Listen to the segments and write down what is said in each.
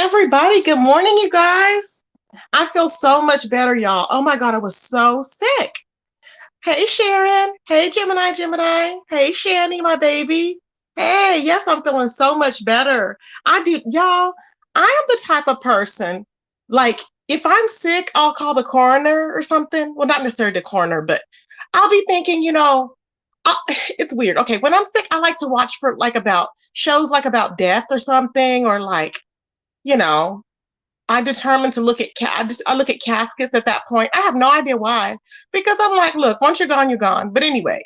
Everybody, good morning, you guys. I feel so much better, y'all. Oh my God, I was so sick. Hey, Sharon. Hey, Gemini, Gemini. Hey, Shani, my baby. Hey, yes, I'm feeling so much better. Y'all, I am the type of person, like, if I'm sick, I'll call the coroner or something. Well, not necessarily the coroner, but I'll be thinking, I, it's weird. Okay, when I'm sick, I like to watch for like about shows like about death or something, or like, you know, I determined to look at I look at caskets at that point. I have no idea why, because I'm like, look, once you're gone, you're gone. But anyway,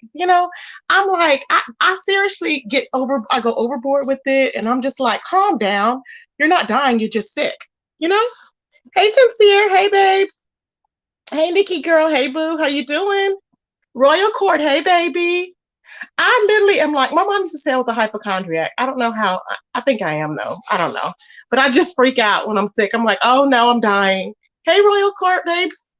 I'm like, I seriously I go overboard with it, and I'm just like, calm down. You're not dying. You're just sick. You know. Hey, sincere. Hey, babes. Hey, Nikki girl. Hey, boo. How you doing? Royal Court. Hey, baby. I literally am like, my mom used to say I was a hypochondriac. I don't know how. I think I am, though. I don't know. But I just freak out when I'm sick. I'm like, oh no, I'm dying. Hey, Royal Court, babes.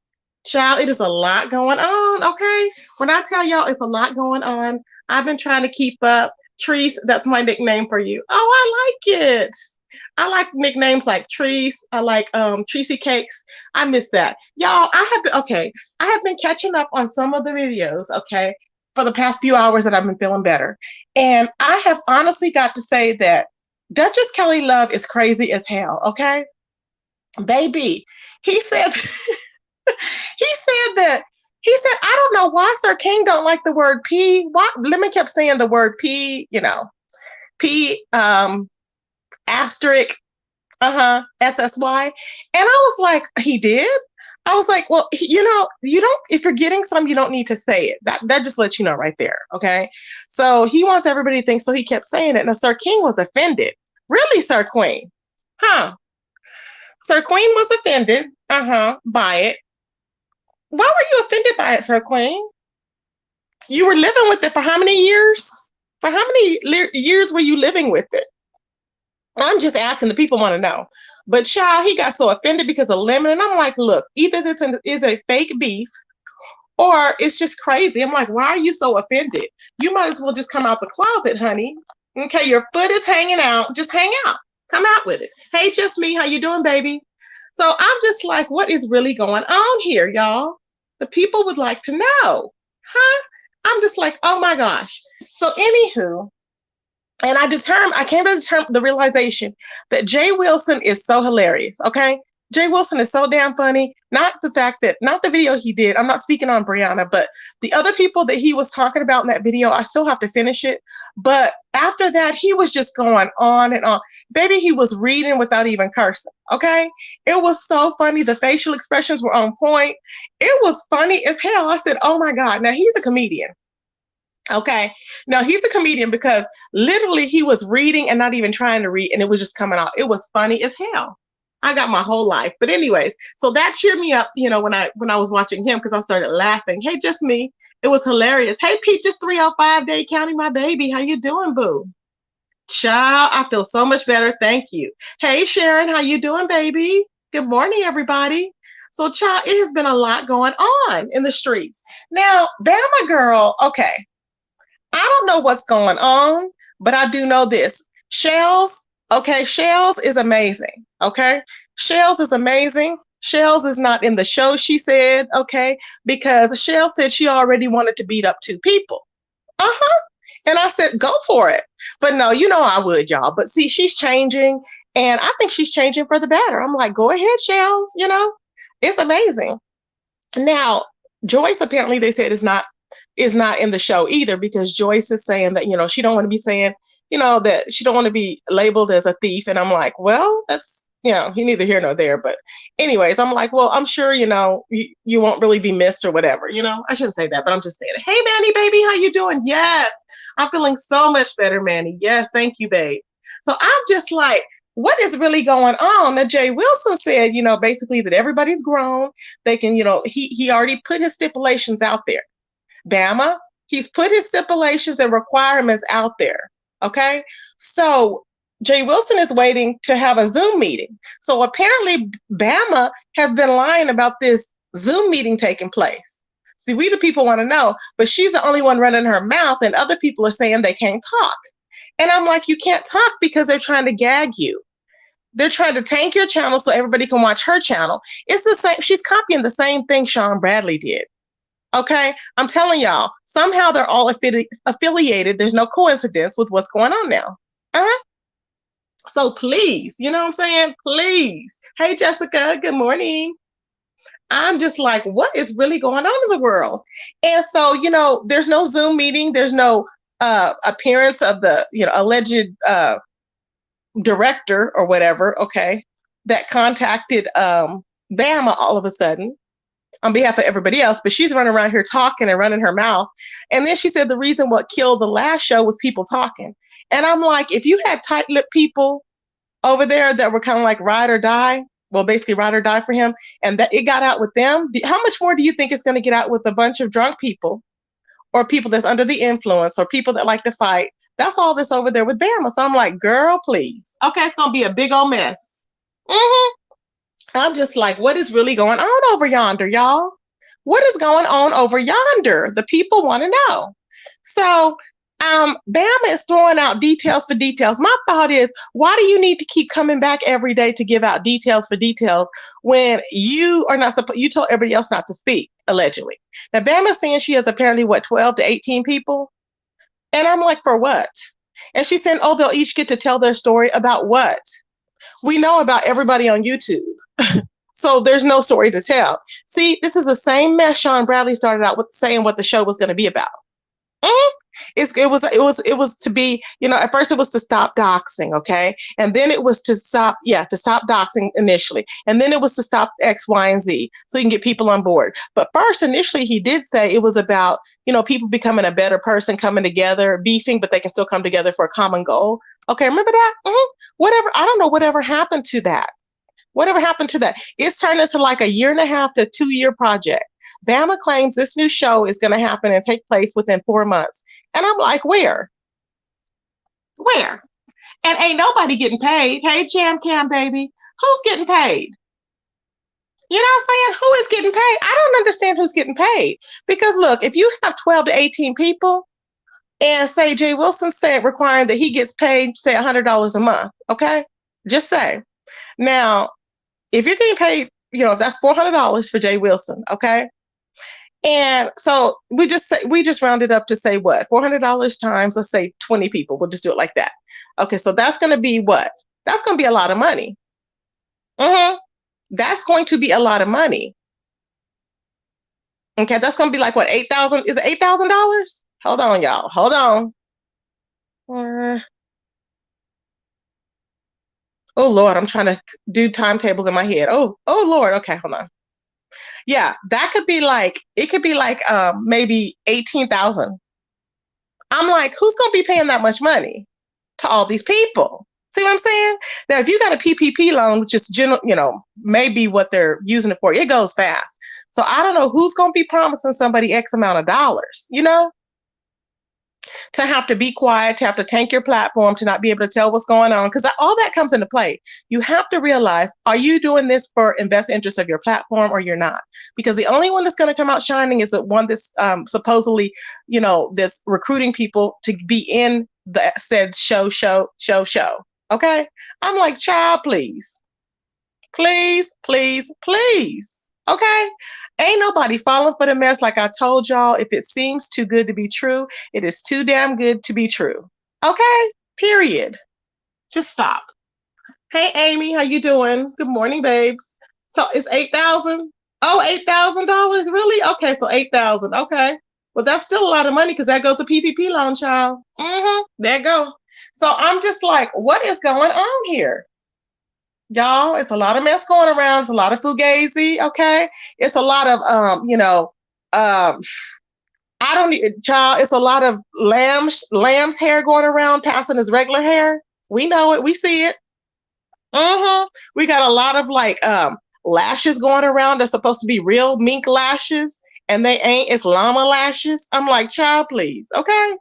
Child, it is a lot going on. Okay. When I tell y'all it's a lot going on, I've been trying to keep up. Trees, that's my nickname for you. Oh, I like it. I like nicknames like Trees. I like Treacy Cakes. I miss that. Y'all, I have been catching up on some of the videos, okay, for the past few hours that I've been feeling better. And I have honestly got to say that Duchess Kelly Love is crazy as hell, okay? Baby, he said he said, I don't know why Sir King don't like the word P. Why Lemon kept saying the word P, P asterisk SSY. And I was like, he did? I was like, well, you don't, if you're getting some, you don't need to say it. That just lets you know right there. Okay. So he wants everybody to think, so he kept saying it. And Sir King was offended. Really, Sir Queen? Huh? Sir Queen was offended, by it. Why were you offended by it, Sir Queen? You were living with it for how many years? For how many years were you living with it? I'm just asking. The people want to know. But child, he got so offended because of lemon. And I'm like, look, either this is a fake beef or it's just crazy. I'm like, why are you so offended? You might as well just come out the closet, honey. Okay, your foot is hanging out. Just hang out. Come out with it. Hey, just me. How you doing, baby? So I'm just like, what is really going on here, y'all? The people would like to know. Huh? I'm just like, oh my gosh. So anywho, and I came to the realization that Jay Wilson is so hilarious. Okay. Jay Wilson is so damn funny. Not the video he did. I'm not speaking on Brianna, but the other people that he was talking about in that video, I still have to finish it. But after that, he was just going on and on. Baby, he was reading without even cursing. Okay. It was so funny. The facial expressions were on point. It was funny as hell. I said, oh my God. Now he's a comedian. Okay. No, he's a comedian because literally he was reading and not even trying to read, and it was just coming out. It was funny as hell. I got my whole life. But anyways, so that cheered me up, when I was watching him because I started laughing. Hey, just me. It was hilarious. Hey, Pete, just 305 Day County, my baby. How you doing, boo? Child, I feel so much better. Thank you. Hey, Sharon, how you doing, baby? Good morning, everybody. So, child, it has been a lot going on in the streets. Now, Bama girl, okay. I don't know what's going on, but I do know this. Shells, okay, Shells is amazing, okay? Shells is amazing. Shells is not in the show, she said, okay? Because Shell said she already wanted to beat up two people. Uh-huh. And I said, go for it. But no, I would, y'all. But see, she's changing, and I think she's changing for the better. I'm like, go ahead, Shells, it's amazing. Now, Joyce, apparently they said is not in the show either, because Joyce is saying that, she don't want to be saying, that she don't want to be labeled as a thief. And I'm like, well, that's, he neither here nor there. But anyways, I'm like, well, I'm sure, you won't really be missed or whatever, I shouldn't say that, but I'm just saying, hey, Manny, baby, how you doing? Yes, I'm feeling so much better, Manny. Yes, thank you, babe. So I'm just like, what is really going on? Now, Jay Wilson said, basically that everybody's grown. They can, he already put his stipulations out there. Bama, he's put his stipulations and requirements out there. Okay. So Jay Wilson is waiting to have a Zoom meeting. So apparently Bama has been lying about this Zoom meeting taking place. See, we the people want to know, but she's the only one running her mouth, and other people are saying they can't talk. And I'm like, you can't talk because they're trying to gag you. They're trying to tank your channel so everybody can watch her channel. It's the same. She's copying the same thing Sean Bradley did. Okay. I'm telling y'all, somehow they're all affiliated. There's no coincidence with what's going on now. Uh-huh. So please, you know what I'm saying? Please. Hey, Jessica, good morning. I'm just like, what is really going on in the world? And so, there's no Zoom meeting. There's no appearance of the, alleged director or whatever, okay, that contacted Bama all of a sudden on behalf of everybody else, but she's running around here talking and running her mouth. And then she said the reason what killed the last show was people talking. And I'm like, if you had tight-lipped people over there that were kind of like ride or die, well, basically ride or die for him, and that it got out with them, how much more do you think it's going to get out with a bunch of drunk people or people that's under the influence or people that like to fight? That's all this over there with Bama. So I'm like, girl, please. Okay, it's going to be a big old mess. I'm just like, what is really going on over yonder, y'all? What is going on over yonder? The people want to know. So Bama is throwing out details for details. My thought is, why do you need to keep coming back every day to give out details for details when you are not supposed? You told everybody else not to speak, allegedly. Now Bama's saying she has apparently 12 to 18 people, and I'm like, for what? And she's saying, oh, they'll each get to tell their story about what? We know about everybody on YouTube. So there's no story to tell. See, this is the same mess Sean Bradley started out with, saying what the show was going to be about. It was to be, at first it was to stop doxing, okay? And then it was to stop doxing initially. And then it was to stop X, Y, and Z so you can get people on board. But first, initially, he did say it was about, people becoming a better person, coming together, beefing, but they can still come together for a common goal. Okay, remember that? Whatever. I don't know whatever happened to that. Whatever happened to that? It's turned into like a 1.5 to 2 year project. Bama claims this new show is going to happen and take place within 4 months. And I'm like, where? Where? And ain't nobody getting paid. Hey, Jam Cam, baby. Who's getting paid? You know what I'm saying? Who is getting paid? I don't understand who's getting paid. Because look, if you have 12 to 18 people and say Jay Wilson said requiring that he gets paid, say $100 a month, okay? Just say. Now, if you're getting paid, if that's $400 for Jay Wilson, okay? And so we just rounded up to say what? $400 times, let's say 20 people. We'll just do it like that. Okay, so that's going to be what? That's going to be a lot of money. That's going to be a lot of money. Okay, that's going to be like what? 8,000? Is it $8,000? Hold on, y'all. Hold on. Oh Lord, I'm trying to do timetables in my head. Oh Lord. Okay, hold on. Yeah, that could be like, it could be like maybe 18,000. I'm like, who's going to be paying that much money to all these people? See what I'm saying? Now, if you got a PPP loan, which is general, maybe what they're using it for, it goes fast. So I don't know who's going to be promising somebody X amount of dollars, to have to be quiet, to have to tank your platform, to not be able to tell what's going on, because all that comes into play. You have to realize, are you doing this for invest interest of your platform or you're not? Because the only one that's going to come out shining is the one that's supposedly, that's recruiting people to be in the said show. Okay? I'm like, child, please. Please, please, please. Okay? Ain't nobody falling for the mess. Like I told y'all, if it seems too good to be true, it is too damn good to be true. Okay? Period. Just stop. Hey, Amy, how you doing? Good morning, babes. So it's 8,000. Oh, $8,000? Really? Okay, so 8,000. Okay. Well, that's still a lot of money because that goes to PPP loan, child. There you go. So I'm just like, what is going on here? Y'all, it's a lot of mess going around. It's a lot of fugazi, okay? It's a lot of, I don't need, child, it's a lot of lamb's hair going around passing as regular hair. We know it. We see it. We got a lot of like lashes going around that's supposed to be real mink lashes, and they ain't. It's llama lashes. I'm like, child, please, okay?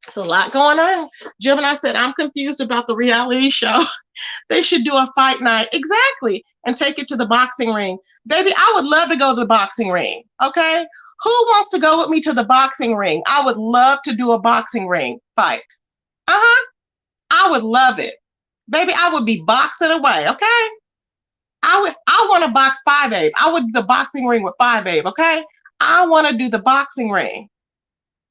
It's a lot going on. Gemini said, I'm confused about the reality show. They should do a fight night. Exactly. And take it to the boxing ring. Baby, I would love to go to the boxing ring. Okay? Who wants to go with me to the boxing ring? I would love to do a boxing ring fight. I would love it. Baby, I would be boxing away, okay? I want to box Five Abe. I would do the boxing ring with Five Abe, okay? I want to do the boxing ring.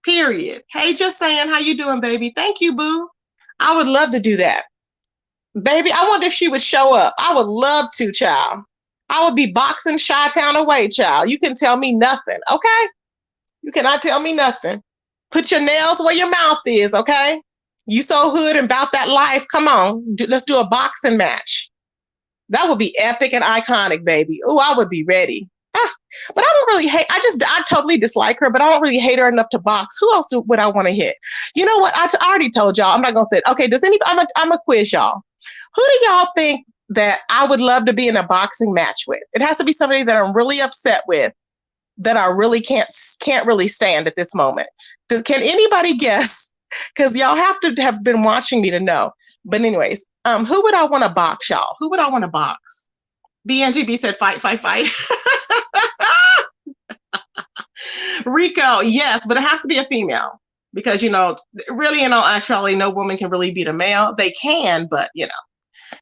Period. Hey, just saying, how you doing, baby? Thank you, boo. I would love to do that. Baby, I wonder if she would show up. I would love to, child. I would be boxing Chi-Town away, child. You can tell me nothing, okay? You cannot tell me nothing. Put your nails where your mouth is, okay? You so hood and about that life. Come on, let's do a boxing match. That would be epic and iconic, baby. Oh, I would be ready. Ah, but I don't really hate. I totally dislike her, but I don't really hate her enough to box. Who else would I want to hit? You know what? I already told y'all. I'm not gonna say it. Okay. Does anybody? I'm a quiz y'all. Who do y'all think that I would love to be in a boxing match with? It has to be somebody that I'm really upset with, that I really can't really stand at this moment. Can anybody guess? Because y'all have to have been watching me to know. But anyways, who would I want to box, y'all? Who would I want to box? BNGB said fight, fight, fight. Rico, yes, but it has to be a female because, really, in all actuality, no woman can really beat a male. They can, but, yeah.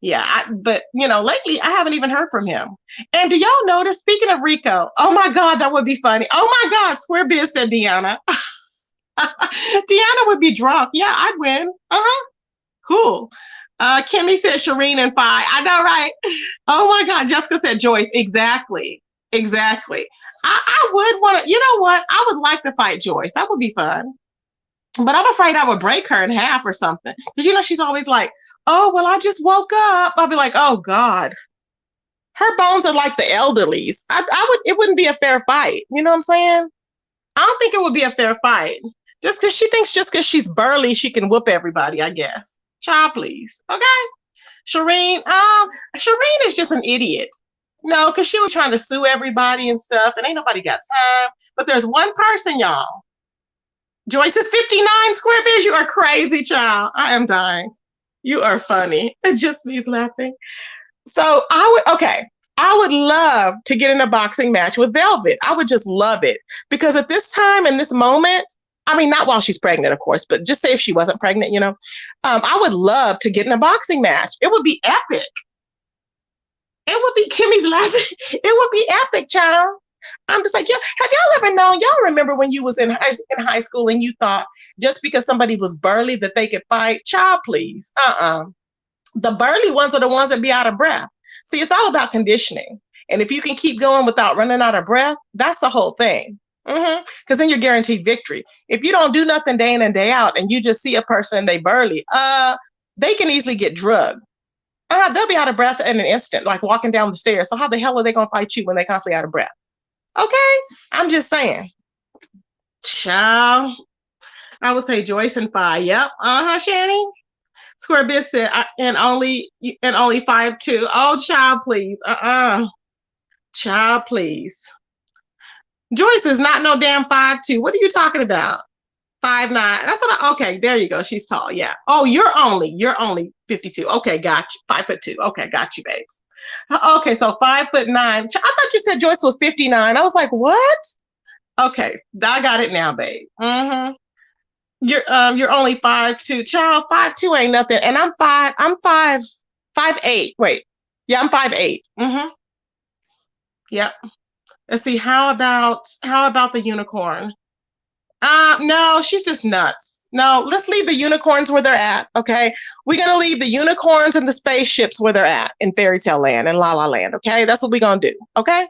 Lately, I haven't even heard from him. And do y'all notice, speaking of Rico, oh my God, that would be funny. Oh my God, Square Biz said Deanna. Deanna would be drunk. Yeah, I'd win. Cool. Kimmy said Shireen and Phi. I know, right? Oh my God. Jessica said Joyce. Exactly. I would want to, you know what? I would like to fight Joyce. That would be fun. But I'm afraid I would break her in half or something. Because, she's always like, oh, well, I just woke up. I'll be like, oh God. Her bones are like the elderly's. It wouldn't be a fair fight. You know what I'm saying? I don't think it would be a fair fight. Just because she thinks just because she's burly, she can whoop everybody, I guess. Child, please. Okay. Shireen is just an idiot. No, because she was trying to sue everybody and stuff, and ain't nobody got time. But there's one person, y'all. Joyce is 59, Square Biz. You are crazy, child. I am dying. You are funny. It just me's laughing. So I would love to get in a boxing match with Velvet. I would just love it. Because at this time, in this moment, I mean, not while she's pregnant, of course, but just say if she wasn't pregnant, I would love to get in a boxing match. It would be epic. It would be, Kimmy's laughing. It would be epic, child. I'm just like, have y'all ever known, y'all remember when you was in high school and you thought just because somebody was burly that they could fight? Child, please. The burly ones are the ones that be out of breath. See, it's all about conditioning. And if you can keep going without running out of breath, that's the whole thing. Because then you're guaranteed victory. If you don't do nothing day in and day out and you just see a person and they burly, they can easily get drugged. They'll be out of breath in an instant, like walking down the stairs. So how the hell are they going to fight you when they're constantly out of breath? Okay, I'm just saying. Child, I would say Joyce and Phi. Yep. Shani. Square Biz said, and only 5'2". Oh, child, please. Child, please. Joyce is not no damn 5'2". What are you talking about? 5'9". That's what okay, there you go. She's tall. Yeah. Oh, you're only 52. Okay, got you. 5'2". Okay, got you, babes. Okay, so 5'9". I thought you said Joyce was 59. I was like, what? Okay, I got it now, babe. You're only 5'2". Child, 5'2" ain't nothing. And I'm 5'8". Wait. Yeah, I'm 5'8". Yep. Let's see. How about the unicorn? No, she's just nuts. No, let's leave the unicorns where they're at. Okay. We're gonna leave the unicorns and the spaceships where they're at in fairy tale land and la la land. Okay, that's what we're gonna do. Okay.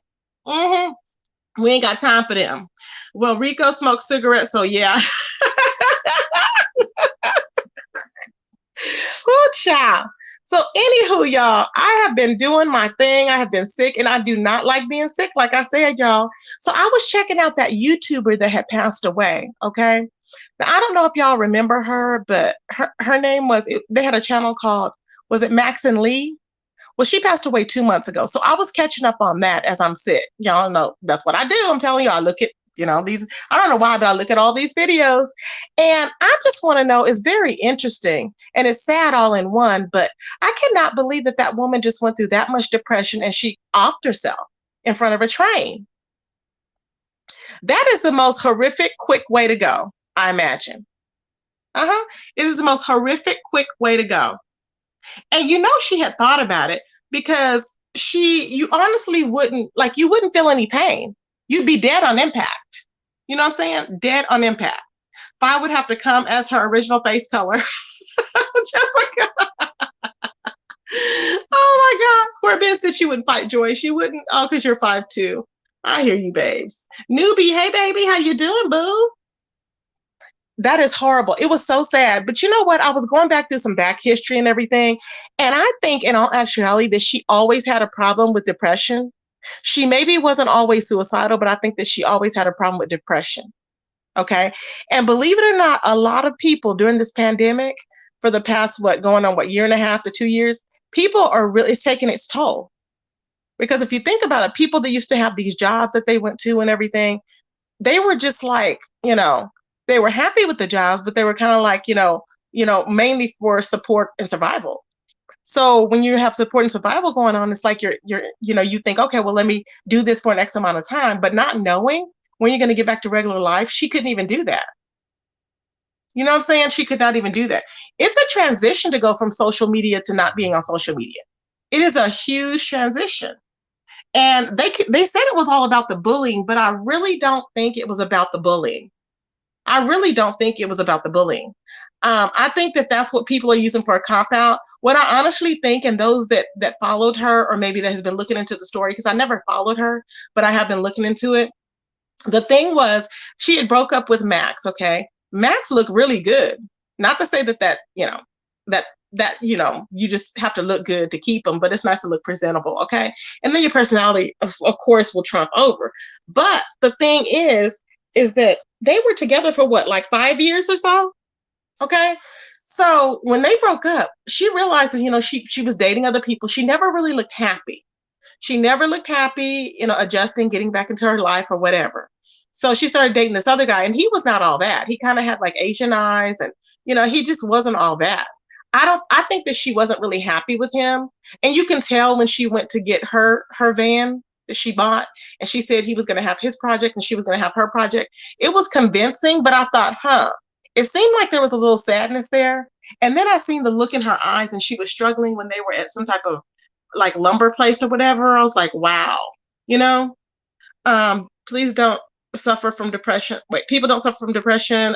We ain't got time for them. Well, Rico smokes cigarettes, so yeah. Oh, child. So anywho, y'all, I have been doing my thing. I have been sick and I do not like being sick, like I said, y'all. So I was checking out that YouTuber that had passed away, okay? Now, I don't know if y'all remember her, but her name was, they had a channel called, was it Max and Lee? Well, she passed away 2 months ago. So I was catching up on that as I'm sick. Y'all know that's what I do. I'm telling you, I look at, these, I don't know why, but I look at all these videos and I just want to know, it's very interesting and it's sad all in one, but I cannot believe that woman just went through that much depression and she offed herself in front of a train. That is the most horrific, quick way to go, I imagine. It is the most horrific, quick way to go. And she had thought about it because you honestly wouldn't, like, you wouldn't feel any pain. You'd be dead on impact. You know what I'm saying? Dead on impact. I would have to come as her original face color. Just like, oh my God. Square Ben said she wouldn't fight Joy. She wouldn't. Oh, because you're 5'2". I hear you, babes. Newbie, hey baby, how you doing, boo? That is horrible. It was so sad. But you know what? I was going back through some back history and everything. And I think, in all actuality, that she always had a problem with depression. She maybe wasn't always suicidal, but I think that she always had a problem with depression. Okay. And believe it or not, a lot of people during this pandemic, for the past, going on, year and a half to 2 years, people are really, it's taking its toll. Because if you think about it, people that used to have these jobs that they went to and everything, they were just like, they were happy with the jobs, but they were kind of like, mainly for support and survival. So when you have support and survival going on, it's like you think, okay, well, let me do this for an X amount of time, but not knowing when you're going to get back to regular life. She couldn't even do that. You know what I'm saying? She could not even do that. It's a transition to go from social media to not being on social media. It is a huge transition. And they said it was all about the bullying, but I really don't think it was about the bullying. I really don't think it was about the bullying. I think that that's what people are using for a cop out. What I honestly think, and those that followed her, or maybe that has been looking into the story, because I never followed her, but I have been looking into it. The thing was, she had broke up with Max. Okay, Max looked really good. Not to say that you just have to look good to keep them, but it's nice to look presentable. Okay, and then your personality, of course, will trump over. But the thing is that they were together for what, like 5 years or so? Okay. So when they broke up, she realized that, she was dating other people. She never really looked happy. She never looked happy, adjusting, getting back into her life or whatever. So she started dating this other guy, and he was not all that. He kind of had like Asian eyes, and, he just wasn't all that. I think that she wasn't really happy with him. And you can tell when she went to get her van that she bought, and she said he was going to have his project and she was going to have her project. It was convincing, but I thought, it seemed like there was a little sadness there. And then I seen the look in her eyes, and she was struggling when they were at some type of like lumber place or whatever. I was like, wow, please don't suffer from depression. Wait, people don't suffer from depression.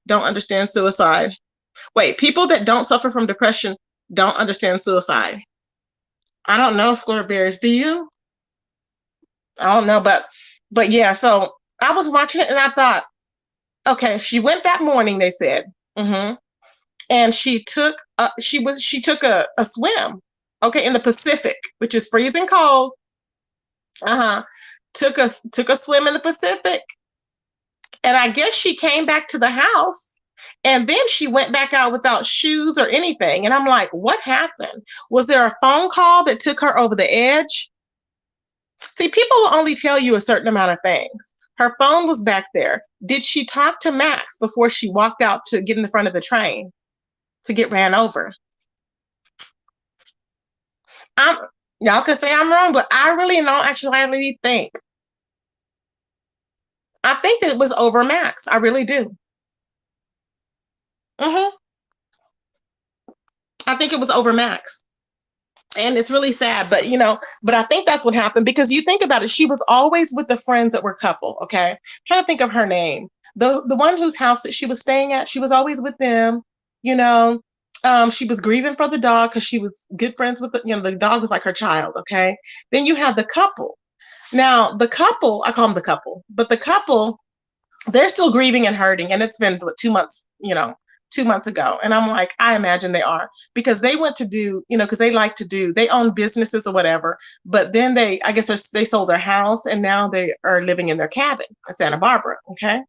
Don't understand suicide. Wait, people that don't suffer from depression don't understand suicide. I don't know, Square Bears. Do you? I don't know, but yeah. So I was watching it, and I thought, okay, she went that morning. They said, and she took a swim, okay, in the Pacific, which is freezing cold. Took a swim in the Pacific, and I guess she came back to the house, and then she went back out without shoes or anything. And I'm like, what happened? Was there a phone call that took her over the edge? See, people will only tell you a certain amount of things. Her phone was back there. Did she talk to Max before she walked out to get in the front of the train to get ran over? Y'all can say I'm wrong, but I really don't actually think. I think it was over Max. I really do. I think it was over Max. And it's really sad, but I think that's what happened, because you think about it, she was always with the friends that were couple. Okay. I'm trying to think of her name. The one whose house that she was staying at, she was always with them. She was grieving for the dog because she was good friends with the dog was like her child. Okay. Then you have the couple. Now the couple, I call them the couple, but the couple, they're still grieving and hurting. And it's been 2 months, 2 months ago. And I'm like, I imagine they are, because they went to do, because they own businesses or whatever. But then I guess they sold their house, and now they are living in their cabin in Santa Barbara. Okay.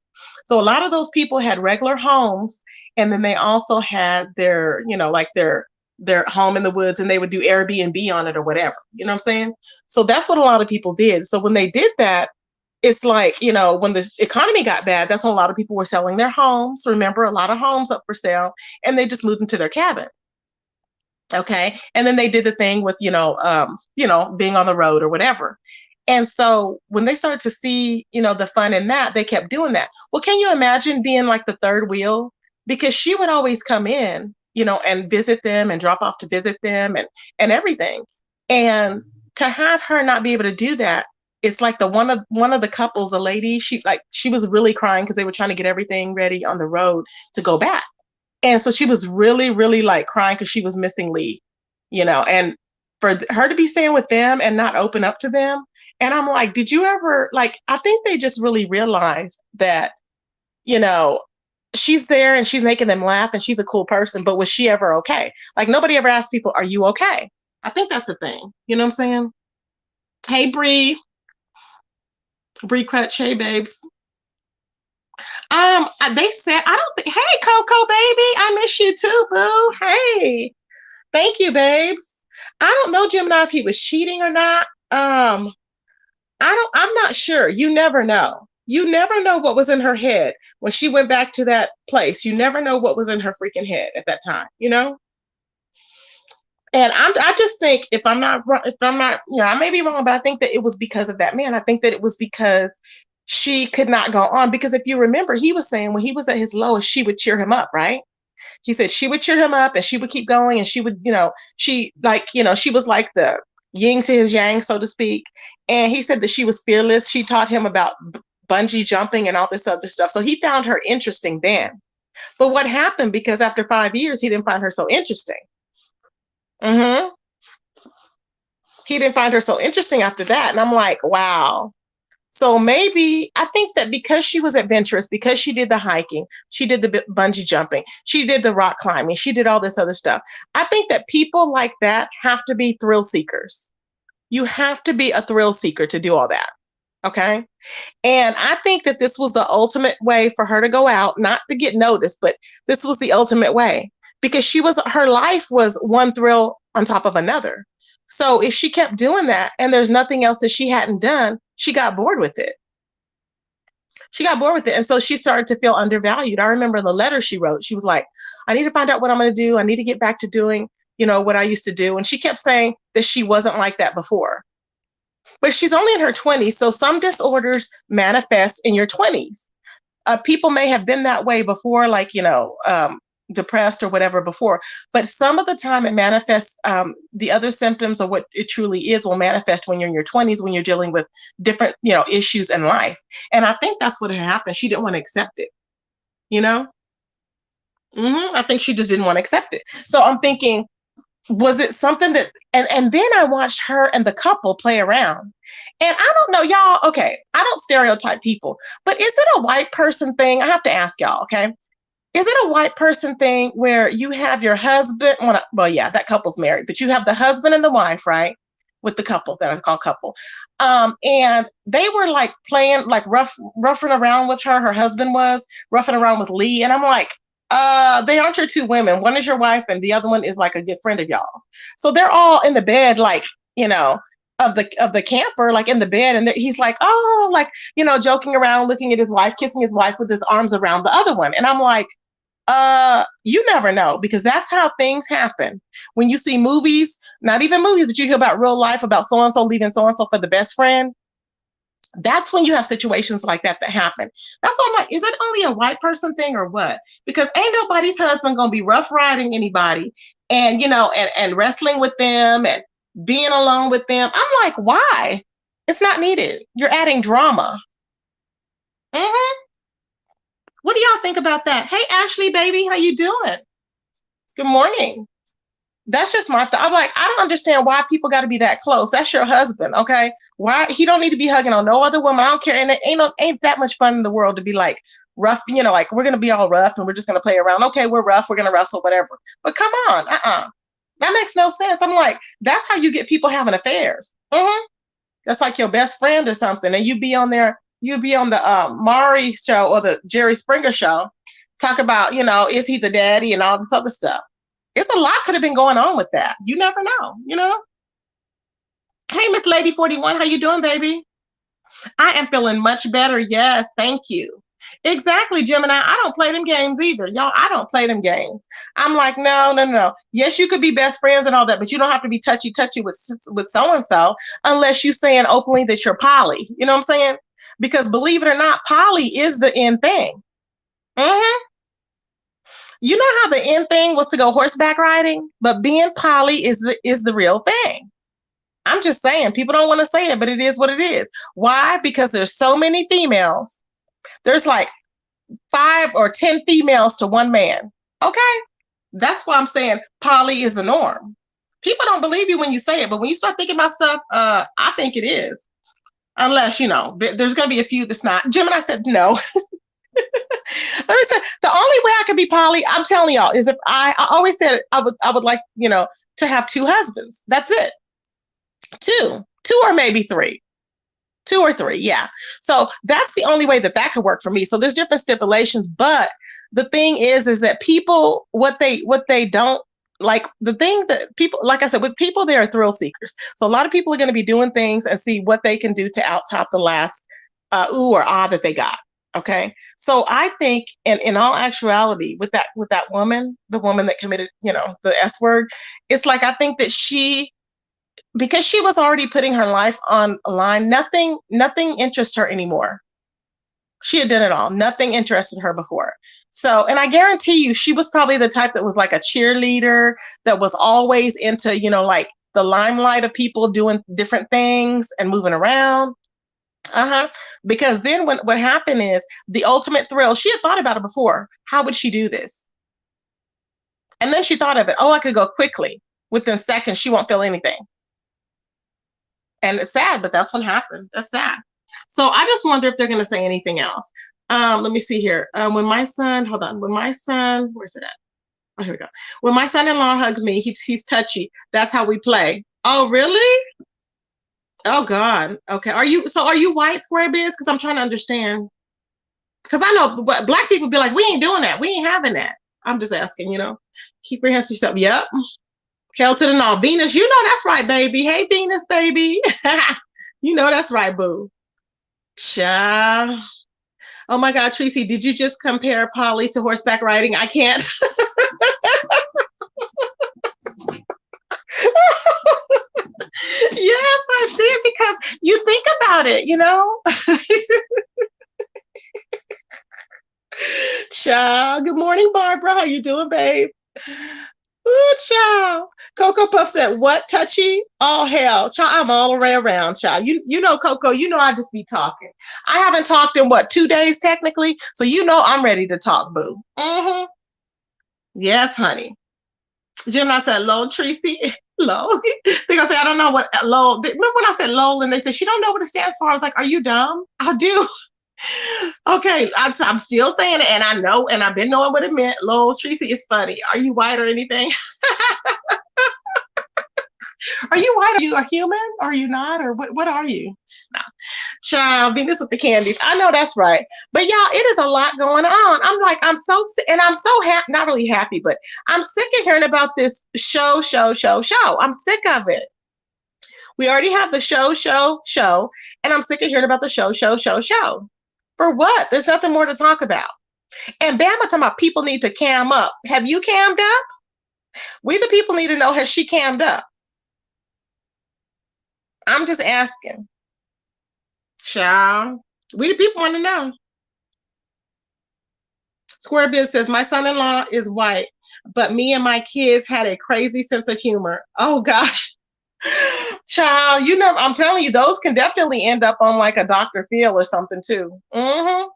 So a lot of those people had regular homes. And then they also had their, like their home in the woods, and they would do Airbnb on it or whatever. You know what I'm saying? So that's what a lot of people did. So when they did that, it's like, when the economy got bad, that's when a lot of people were selling their homes. Remember, a lot of homes up for sale, and they just moved into their cabin. Okay. And then they did the thing with, being on the road or whatever. And so when they started to see, the fun in that, they kept doing that. Well, can you imagine being like the third wheel? Because she would always come in and visit them and drop off to visit them and everything. And to have her not be able to do that, it's like the one of the couples, a lady, she was really crying because they were trying to get everything ready on the road to go back. And so she was really, really like crying because she was missing Lee, and for her to be staying with them and not open up to them. And I'm like, did you ever, like, I think they just really realized that, you know, she's there and she's making them laugh and she's a cool person, but was she ever okay? Like, nobody ever asked people, are you okay? I think that's the thing. You know what I'm saying? Hey, Bree Crutch, hey, babes. They said, I don't think, hey, Coco, baby, I miss you too, boo. Hey, thank you, babes. I don't know, Gemini, if he was cheating or not. I'm not sure. You never know. You never know what was in her head when she went back to that place. You never know what was in her freaking head at that time, you know? And I just think, if I'm not wrong, I may be wrong, but I think that it was because of that man. I think that it was because she could not go on. Because if you remember, he was saying when he was at his lowest, she would cheer him up, right? He said she would cheer him up and she would keep going, and she would, she was like the yin to his yang, so to speak. And he said that she was fearless. She taught him about bungee jumping and all this other stuff. So he found her interesting then. But what happened, because after 5 years, he didn't find her so interesting. Mm-hmm. He didn't find her so interesting after that. And I'm like, wow. So maybe, I think that because she was adventurous, because she did the hiking, she did the bungee jumping, she did the rock climbing, she did all this other stuff. I think that people like that have to be thrill seekers. You have to be a thrill seeker to do all that. Okay. And I think that this was the ultimate way for her to go out, not to get noticed, but this was the ultimate way, because her life was one thrill on top of another. So if she kept doing that and there's nothing else that she hadn't done, she got bored with it. She got bored with it. And so she started to feel undervalued. I remember the letter she wrote. She was like, I need to find out what I'm going to do. I need to get back to doing, what I used to do. And she kept saying that she wasn't like that before. But she's only in her 20s. So some disorders manifest in your 20s. People may have been that way before, like, depressed or whatever before, but some of the time it manifests, the other symptoms of what it truly is will manifest when you're in your 20s, when you're dealing with different, issues in life. And I think that's what had happened. She didn't want to accept it, you know? I think she just didn't want to accept it. So I'm thinking, was it something that, and then I watched her and the couple play around. And I don't know, y'all, okay, I don't stereotype people, but is it a white person thing? I have to ask y'all, okay? Is it a white person thing where you have your husband? Well, yeah, that couple's married, but you have the husband and the wife, right? With the couple that I call couple. And they were like playing, like roughing around with her. Her husband was roughing around with Lee. And I'm like, they aren't your two women. One is your wife and the other one is like a good friend of y'all. So they're all in the bed, like, of the camper, like in the bed. And he's like, oh, like, joking around, looking at his wife, kissing his wife with his arms around the other one. And I'm like, you never know, because that's how things happen. When you see movies, not even movies, but you hear about real life, about so-and-so leaving so-and-so for the best friend. That's when you have situations like that happen. That's why I'm like, is it only a white person thing or what? Because ain't nobody's husband gonna be rough riding anybody and, and wrestling with them and being alone with them. I'm like, why? It's not needed. You're adding drama. Mm-hmm. What do y'all think about that? Hey, Ashley, baby, how you doing? Good morning. That's just my thought. I'm like, I don't understand why people got to be that close. That's your husband, okay? Why he don't need to be hugging on no other woman? I don't care. And it ain't that much fun in the world to be like rough, like we're gonna be all rough and we're just gonna play around. Okay, we're rough, we're gonna wrestle, whatever. But come on, that makes no sense. I'm like, that's how you get people having affairs. That's like your best friend or something, and you be on the Maury show or the Jerry Springer show, talk about, is he the daddy and all this other stuff. It's a lot could have been going on with that. You never know. Hey, Miss Lady 41, how you doing, baby? I am feeling much better. Yes, thank you. Exactly, Gemini. I don't play them games either. Y'all, I don't play them games. I'm like, no. Yes, you could be best friends and all that, but you don't have to be touchy with so-and-so unless you're saying openly that you're poly. You know what I'm saying? Because believe it or not, poly is the end thing. You know how the end thing was to go horseback riding, but being poly is the real thing. I'm just saying, people don't want to say it, but it is what it is. Why? Because there's so many females. There's like 5 or 10 females to one man. Okay, that's why I'm saying poly is the norm. People don't believe you when you say it, but when you start thinking about stuff, I think it is. Unless there's going to be a few that's not. Jim and I said no. Let me say the only way I could be poly, I'm telling y'all, is if I always said I would like to have 2 husbands. That's it, two or maybe three. 2 or 3, yeah. So that's the only way that could work for me. So there's different stipulations, but the thing is that people what they don't like, the thing that people, like I said, with people, they are thrill seekers. So a lot of people are going to be doing things and see what they can do to out top the last ooh or ah that they got. Okay, so I think, in all actuality, with that woman, the woman that committed, the S word, it's like I think that because she was already putting her life on a line, nothing interests her anymore. She had done it all. Nothing interested her before. So, and I guarantee you, she was probably the type that was like a cheerleader, that was always into, like the limelight of people doing different things and moving around. Uh-huh. Because then what happened is the ultimate thrill. She had thought about it before. How would she do this? And then she thought of it. Oh, I could go quickly. Within seconds, she won't feel anything. And it's sad, but that's what happened. That's sad. So I just wonder if they're going to say anything else. Let me see here. Hold on. Where's it at? Oh, here we go. When my son-in-law hugs me, he's touchy. That's how we play. Oh, really? Oh God. Okay. Are you white, square biz? Because I'm trying to understand. Because I know black people be like, we ain't doing that. We ain't having that. I'm just asking. Keep your hands to yourself. Yep. Hell to the no. Venus, that's right, baby. Hey, Venus, baby. That's right, boo. Cha. Oh my God, Tracy, did you just compare poly to horseback riding? I can't. Yes, I did, because you think about it. Child. Good morning, Barbara. How you doing, babe? Ooh, child. Coco Puff said, what, touchy? Oh, hell. Child, I'm all the way around, child. Coco, I just be talking. I haven't talked in, 2 days, technically? So I'm ready to talk, boo. Mm-hmm. Yes, honey. Jim and I said, lol, Tracy. Lol. They're going to say, I don't know what lol. Remember when I said lol and they said, she don't know what it stands for? I was like, are you dumb? I do. Okay, I'm still saying it, and I know, and I've been knowing what it meant. Lol, Tracy is funny. Are you white or anything? Are you white? Are you a human? Or are you not? Or what are you? No. Child, Venus with the candies. I know that's right. But y'all, it is a lot going on. I'm like, I'm so, and I'm so happy, not really happy, but I'm sick of hearing about this show. I'm sick of it. We already have the show, and I'm sick of hearing about the show. For what? There's nothing more to talk about. And Bama talking about people need to cam up. Have you cammed up? We the people need to know, has she cammed up? I'm just asking. Child. We the people want to know. Square Biz says, my son-in-law is white, but me and my kids had a crazy sense of humor. Oh gosh. Child, I'm telling you, those can definitely end up on like a Dr. Phil or something too. Mm-hmm.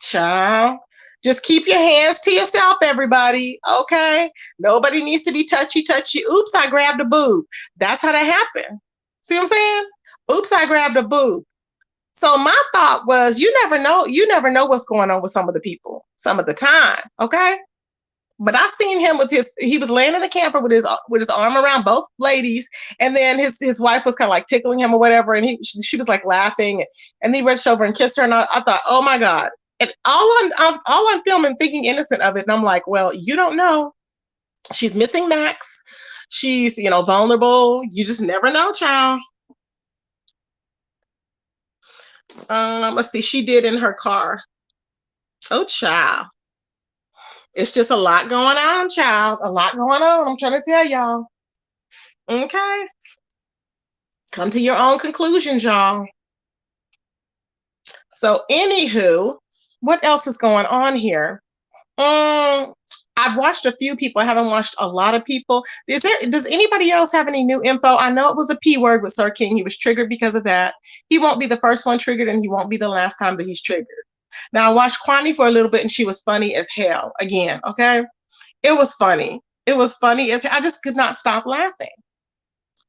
Child, just keep your hands to yourself, everybody. Okay, nobody needs to be touchy. Oops, I grabbed a boob. That's how that happened. See what I'm saying? Oops, I grabbed a boob. So my thought was, you never know what's going on with some of the people some of the time. Okay. But I seen him he was laying in the camper with his arm around both ladies, and then his wife was kind of like tickling him or whatever, and she was like laughing, and he reached over and kissed her, and I thought, oh my God. And all on film and thinking innocent of it, and I'm like, well, you don't know. She's missing Max. She's vulnerable. You just never know, child. Let's see. She did in her car. Oh, child. It's just a lot going on, child. A lot going on. I'm trying to tell y'all. Okay. Come to your own conclusions, y'all. So, anywho, what else is going on here? I've watched a few people. I haven't watched a lot of people. Does anybody else have any new info? I know it was a P word with Sir King. He was triggered because of that. He won't be the first one triggered, and he won't be the last time that he's triggered. Now I watched Kwani for a little bit, and she was funny as hell again. Okay, it was funny. It was funny as I just could not stop laughing.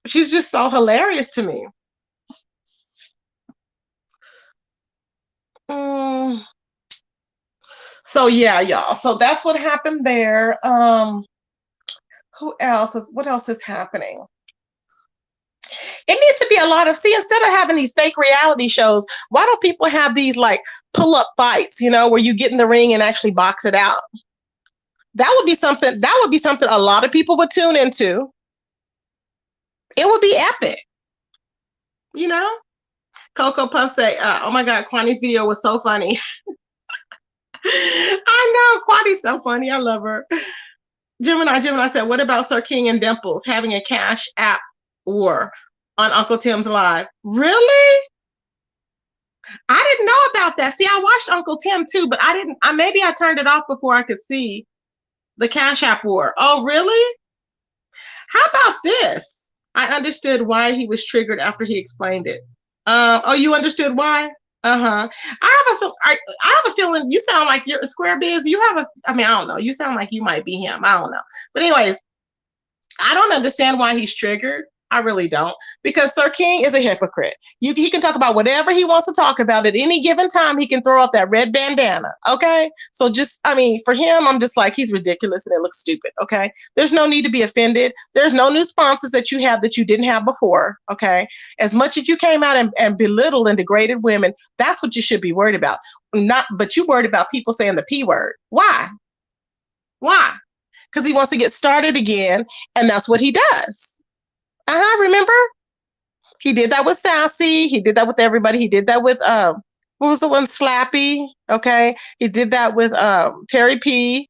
She's just so hilarious to me. Mm. So yeah, y'all. So that's what happened there. Who else is what else is happening? It needs to be a lot of see, instead of having these fake reality shows, why don't people have these like pull-up fights, where you get in the ring and actually box it out? That would be something a lot of people would tune into. It would be epic, you know? Coco Puff say, oh my God, Kwani's video was so funny. I know, Kwani's so funny. I love her. Gemini said, what about Sir King and Dimples having a cash app war on Uncle Tim's live? Really? I didn't know about that. See, I watched Uncle Tim too, but maybe I turned it off before I could see the cash app war. Oh, really? How about this? I understood why he was triggered after he explained it. Oh, you understood why? Uh-huh. I have a feeling you sound like you're a square biz. I don't know. You sound like you might be him. I don't know. But anyways, I don't understand why he's triggered. I really don't, because Sir King is a hypocrite. He can talk about whatever he wants to talk about at any given time. He can throw up that red bandana. Okay. So for him, I'm just like, he's ridiculous and it looks stupid. Okay. There's no need to be offended. There's no new sponsors that you have that you didn't have before. Okay. As much as you came out and belittled and degraded women, that's what you should be worried about. But you worried about people saying the P word. Why? Why? Because he wants to get started again. And that's what he does. Remember? He did that with Sassy. He did that with everybody. He did that with what was the one? Slappy. Okay. He did that with Terry P.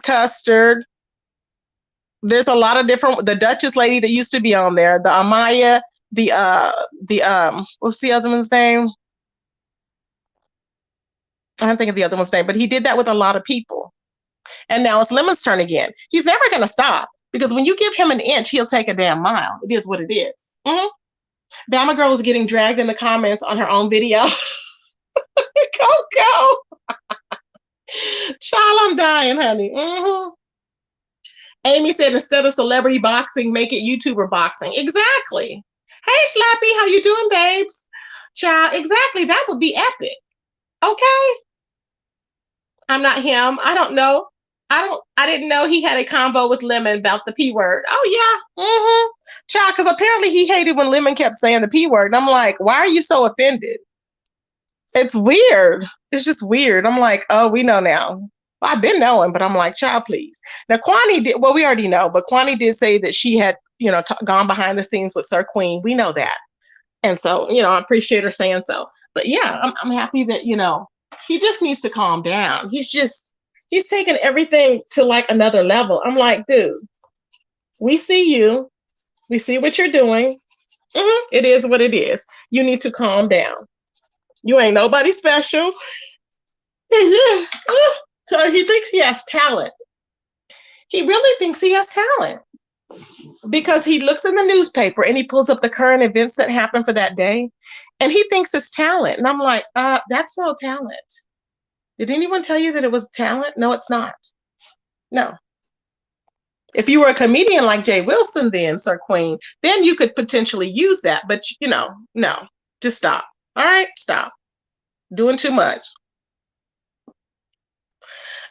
Custard. There's a lot of the Duchess lady that used to be on there. The Amaya, what's the other one's name? I don't think of the other one's name, but he did that with a lot of people. And now it's Lemon's turn again. He's never gonna stop. Because when you give him an inch, he'll take a damn mile. It is what it is. Mm-hmm. Bama Girl is getting dragged in the comments on her own video. Go. Child, I'm dying, honey. Mm-hmm. Amy said, instead of celebrity boxing, make it YouTuber boxing. Exactly. Hey, Slappy, how you doing, babes? Child, exactly. That would be epic. Okay. I'm not him. I don't know. I didn't know he had a combo with Lemon about the P word. Oh yeah. Mm-hmm. Child, because apparently he hated when Lemon kept saying the P word. And I'm like, why are you so offended? It's weird. It's just weird. I'm like, oh, we know now. Well, I've been knowing, but I'm like, child, please. Now, Kwani did, well, we already know, but Kwani did say that she had, gone behind the scenes with Sir Queen. We know that. And so, I appreciate her saying so. But yeah, I'm happy that, he just needs to calm down. He's taking everything to like another level. I'm like, dude, we see you. We see what you're doing. Mm-hmm. It is what it is. You need to calm down. You ain't nobody special. He thinks he has talent. He really thinks he has talent because he looks in the newspaper and he pulls up the current events that happened for that day. And he thinks it's talent. And I'm like, that's no talent. Did anyone tell you that it was talent? No, it's not. No. If you were a comedian like Jay Wilson, then Sir Queen, then you could potentially use that. But, no, just stop. All right, stop. Doing too much.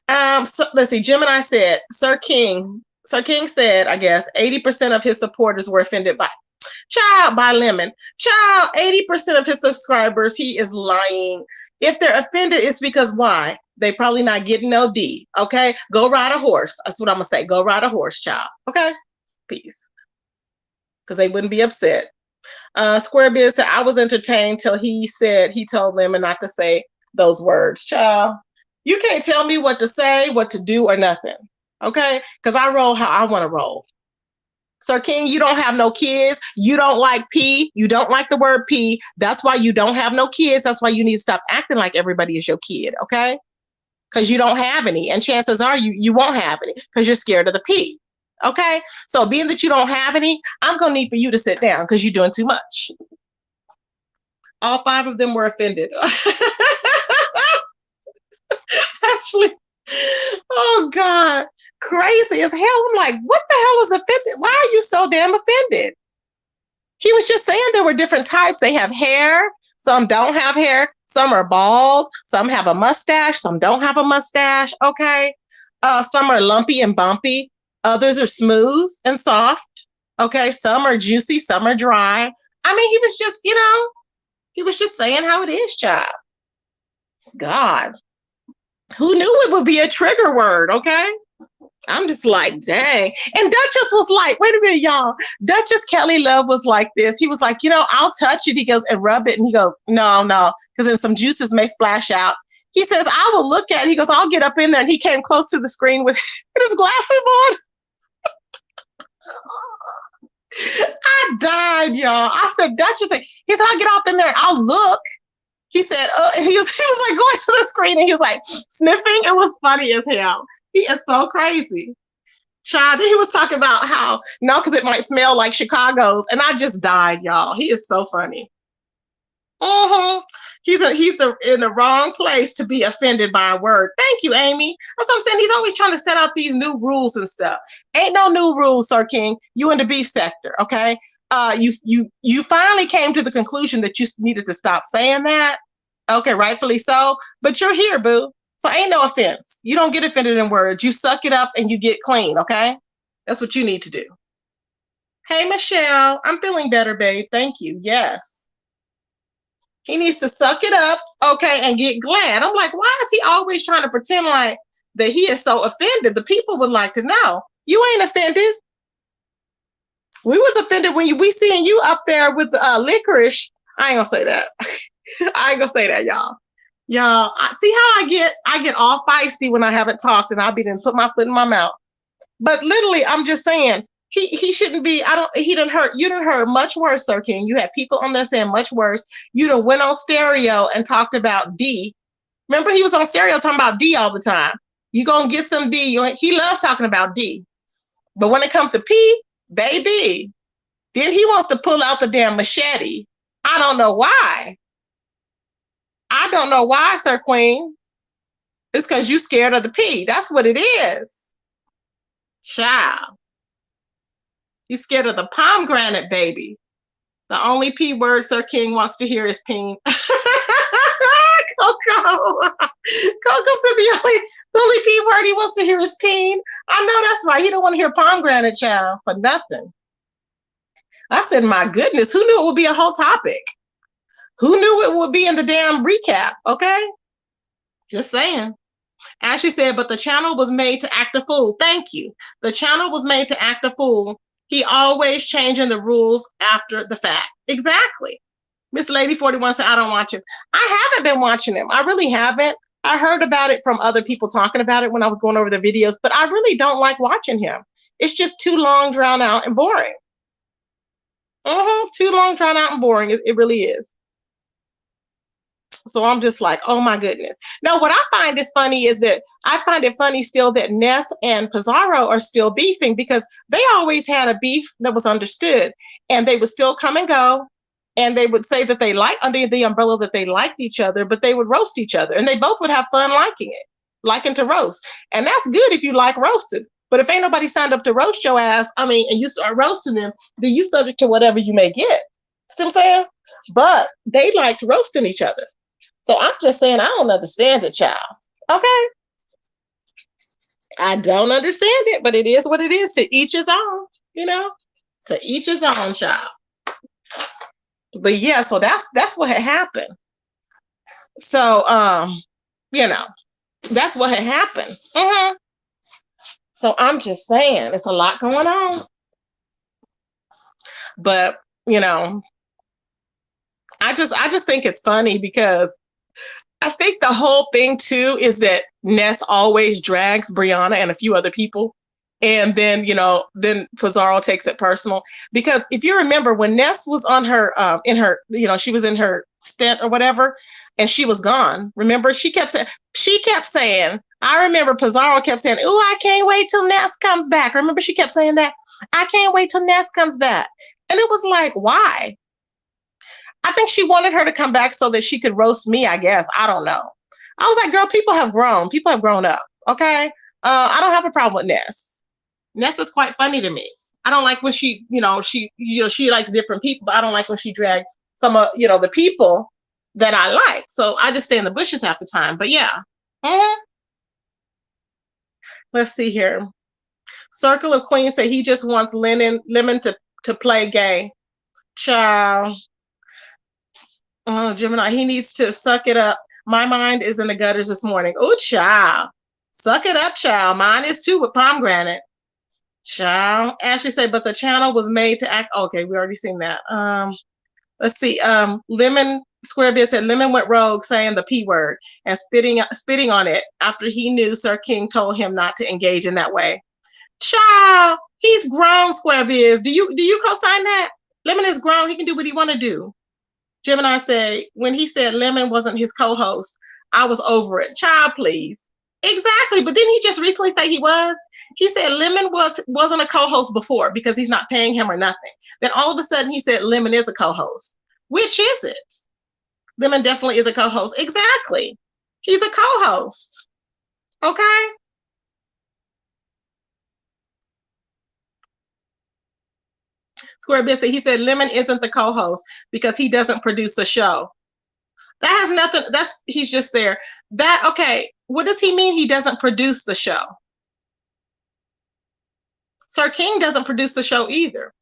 So let's see. Gemini said, Sir King said, I guess, 80% of his supporters were offended by Lemon. Child, 80% of his subscribers, he is lying. If they're offended, it's because why? They probably not getting no D. Okay, go ride a horse. That's what I'm gonna say. Go ride a horse, child. Okay, peace. Because they wouldn't be upset. Square Biz said, I was entertained till he said he told Lemon not to say those words. Child, you can't tell me what to say, what to do, or nothing. Okay, because I roll how I want to roll. Sir King, you don't have no kids. You don't like P. You don't like the word P. That's why you don't have no kids. That's why you need to stop acting like everybody is your kid, okay? because you don't have any. And chances are you won't have any because you're scared of the pee. Okay. So being that you don't have any, I'm going to need for you to sit down because you're doing too much. All 5 of them were offended. Actually, oh God, crazy as hell. I'm like, what the hell is offended? Why are you so damn offended? He was just saying there were different types. They have hair, some don't have hair, some are bald, some have a mustache, some don't have a mustache. Okay. Some are lumpy and bumpy, others are smooth and soft. Okay. Some are juicy, some are dry. I mean, he was just, he was just saying how it is, child. God, who knew it would be a trigger word? Okay. I'm just like, dang. And Duchess was like, wait a minute, y'all. Duchess Kelly Love was like this. He was like, I'll touch it. He goes, and rub it. And he goes, no, because then some juices may splash out. He says, I will look at it. He goes, I'll get up in there. And he came close to the screen with his glasses on. I died, y'all. I said, Duchess, he said, I'll get off in there and I'll look. He said, and he was like going to the screen and he was like sniffing. It was funny as hell. He is so crazy. Child, he was talking about how, because it might smell like Chicago's. And I just died, y'all. He is so funny. He's in the wrong place to be offended by a word. Thank you, Amy. That's what I'm saying. He's always trying to set out these new rules and stuff. Ain't no new rules, Sir King. You in the beef sector, okay? You finally came to the conclusion that you needed to stop saying that. Okay, rightfully so. But you're here, boo. So ain't no offense. You don't get offended in words. You suck it up and you get clean, okay? That's what you need to do. Hey, Michelle, I'm feeling better, babe. Thank you. Yes. He needs to suck it up, okay, and get glad. I'm like, why is he always trying to pretend like that he is so offended? The people would like to know. You ain't offended. We was offended when we seeing you up there with licorice. I ain't gonna say that. I ain't gonna say that, y'all. Y'all, see how I get all feisty when I haven't talked and I'll be then put my foot in my mouth. But literally, I'm just saying, he shouldn't be, you done heard much worse, Sir King. You had people on there saying much worse. You done went on stereo and talked about D. Remember, he was on stereo talking about D all the time. You gonna get some D. He loves talking about D. But when it comes to P, baby, then he wants to pull out the damn machete. I don't know why. I don't know why, Sir Queen. It's because you scared of the P. That's what it is. Child. He's scared of the pomegranate, baby. The only P word Sir King wants to hear is peen. Coco. Coco said the only P word he wants to hear is peen. I know that's right. He don't want to hear pomegranate, child, for nothing. I said, my goodness, who knew it would be a whole topic? Who knew it would be in the damn recap? Okay. Just saying. Ashley said, but the channel was made to act a fool. Thank you. The channel was made to act a fool. He always changing the rules after the fact. Exactly. Miss Lady 41 said, I don't watch him. I haven't been watching him. I really haven't. I heard about it from other people talking about it when I was going over the videos, but I really don't like watching him. It's just too long, drawn out, and boring. Too long, drawn out, and boring. It really is. So I'm just like, oh my goodness. Now, what I find is funny is that I find it funny still that Ness and Pizarro are still beefing because they always had a beef that was understood and they would still come and go. And they would say that they under the umbrella that they liked each other, but they would roast each other and they both would have fun liking to roast. And that's good if you like roasted. But if ain't nobody signed up to roast your ass, and you start roasting them, then you subject to whatever you may get. See what I'm saying? But they liked roasting each other. So I'm just saying, I don't understand it, child. Okay. I don't understand it, but it is what it is. To each his own, to each his own, child. But yeah, so that's what had happened. So, that's what had happened. So I'm just saying, it's a lot going on. But, I just think it's funny because I think the whole thing too is that Ness always drags Brianna and a few other people And then, then Pizarro takes it personal. Because if you remember when Ness was on her, in her, she was in her stint or whatever, and she was gone. Remember, she kept saying, I remember Pizarro kept saying, "Ooh, I can't wait till Ness comes back." Remember, she kept saying that, "I can't wait till Ness comes back." And it was like, why? I think she wanted her to come back so that she could roast me, I guess. I don't know. I was like, girl, people have grown. People have grown up. Okay. I don't have a problem with Ness. Ness is quite funny to me. I don't like when she likes different people, but I don't like when she dragged some of, the people that I like. So I just stay in the bushes half the time. But yeah. Mhm. Let's see here. Circle of Queens said he just wants Lemon to play gay. Child. Oh, Gemini, he needs to suck it up. My mind is in the gutters this morning. Oh, child. Suck it up, child. Mine is too with pomegranate. Child. Ashley said, but the channel was made to act. Okay, we already seen that. Let's see. Lemon Squarebeard said Lemon went rogue saying the P word and spitting on it after he knew Sir King told him not to engage in that way. Child, he's grown, Squarebeard. Do you co-sign that? Lemon is grown. He can do what he want to do. Gemini said, when he said Lemon wasn't his co-host, I was over it. Child, please. Exactly. But didn't he just recently say he was? He said Lemon wasn't a co-host before because he's not paying him or nothing. Then all of a sudden he said Lemon is a co-host. Which is it? Lemon definitely is a co-host. Exactly. He's a co-host. Okay? Square Bit said he said Lemon isn't the co-host because he doesn't produce a show. That has nothing. He's just there. Okay. What does he mean? He doesn't produce the show. Sir King doesn't produce the show either.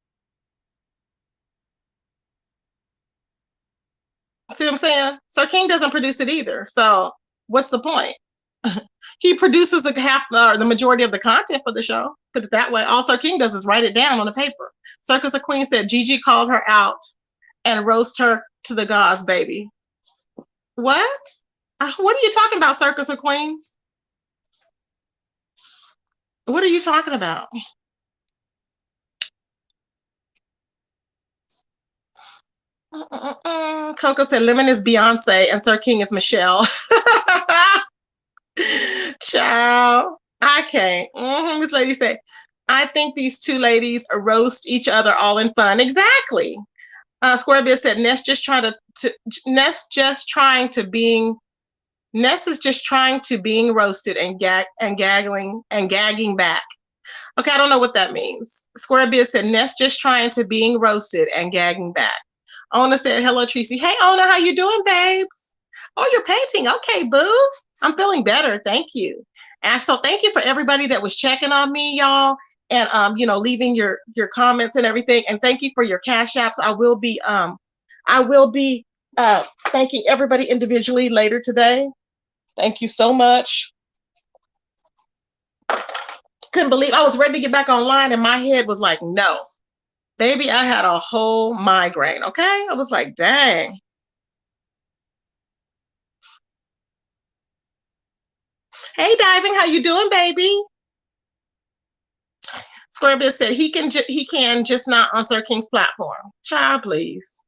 See what I'm saying? Sir King doesn't produce it either. So what's the point? He produces the majority of the content for the show. Put it that way. All Sir King does is write it down on the paper. Circus of Queens said Gigi called her out and roast her to the gods, baby. What? What are you talking about, Circus of Queens? What are you talking about? Coco said Lemon is Beyonce and Sir King is Michelle. Child, I can't. This lady said, I think these two ladies roast each other all in fun. Exactly. Square Bit said Ness is just trying to being roasted and gagging back. Okay, I don't know what that means. Square Bit said Ness just trying to being roasted and gagging back. Ona said, hello, Tracy. Hey, Ona, how you doing, babes? Oh, you're painting. Okay, boo. I'm feeling better. Thank you. Ash, so thank you for everybody that was checking on me, y'all, and leaving your comments and everything. And thank you for your cash apps. I will be thanking everybody individually later today. Thank you so much. Couldn't believe I was ready to get back online and my head was like, no. Baby, I had a whole migraine, okay? I was like, dang. Hey, Diving, how you doing, baby? Squarebiz said he can just not on Sir King's platform. Child, please.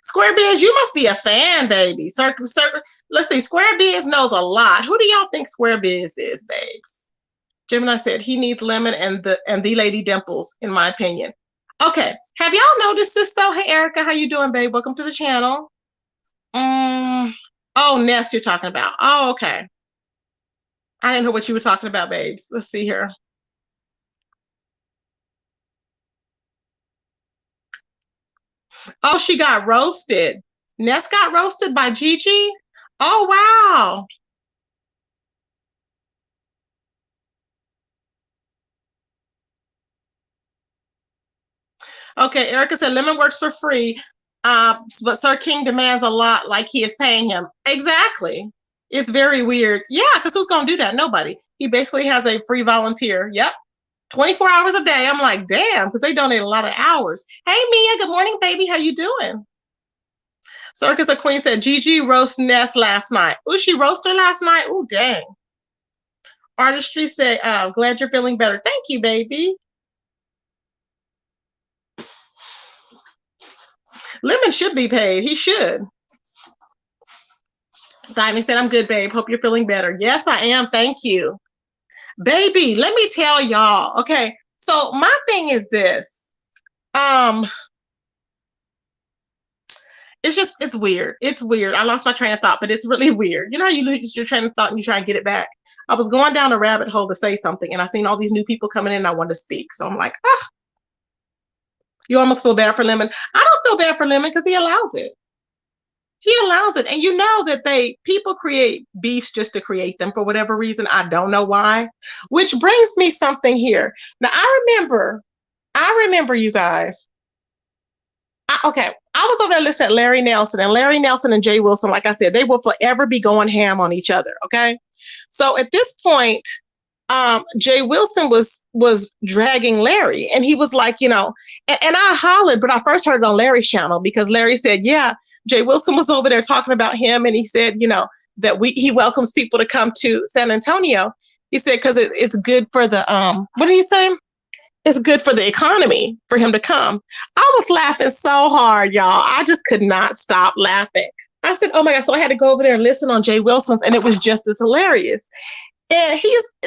Squarebiz, you must be a fan, baby. Let's see, Squarebiz knows a lot. Who do y'all think Squarebiz is, babes? Gemini said he needs Lemon and the Lady Dimples, in my opinion. Okay, have y'all noticed this though? Hey, Erica, how you doing, babe? Welcome to the channel. Oh, Ness, you're talking about. Oh, okay. I didn't know what you were talking about, babes. Let's see here. Oh, she got roasted. Ness got roasted by Gigi? Oh, wow. Okay, Erica said Lemon works for free, but Sir King demands a lot like he is paying him. Exactly. It's very weird. Yeah, because who's going to do that? Nobody. He basically has a free volunteer. Yep. 24 hours a day. I'm like, damn, because they donate a lot of hours. Hey, Mia, good morning, baby. How you doing? Circus of Queen said, Gigi roast Ness last night. Ooh, she roasted last night? Ooh, dang. Artistry said, glad you're feeling better. Thank you, baby. Lemon should be paid. He should. Diamond said, I'm good, babe. Hope you're feeling better. Yes, I am. Thank you. Baby, let me tell y'all. Okay. So my thing is this. Um, it's weird. It's weird. I lost my train of thought, but it's really weird. You know how you lose your train of thought and you try and get it back? I was going down a rabbit hole to say something and I seen all these new people coming in and I wanted to speak. So I'm like, ah, you almost feel bad for Lemon. I don't feel bad for Lemon because he allows it. He allows it. And you know that people create beefs just to create them for whatever reason. I don't know why. Which brings me something here. Now I remember you guys. Okay. I was over there listening to Larry Nelson, and Larry Nelson and Jay Wilson, like I said, they will forever be going ham on each other. Okay. So at this point, Jay Wilson was dragging Larry, and he was like, and I hollered, but I first heard it on Larry's channel because Larry said, yeah, Jay Wilson was over there talking about him, and he said, that he welcomes people to come to San Antonio. He said because it's good for the what did he say? It's good for the economy for him to come. I was laughing so hard, y'all. I just could not stop laughing. I said, oh my God. So I had to go over there and listen on Jay Wilson's, and it was just as hilarious. And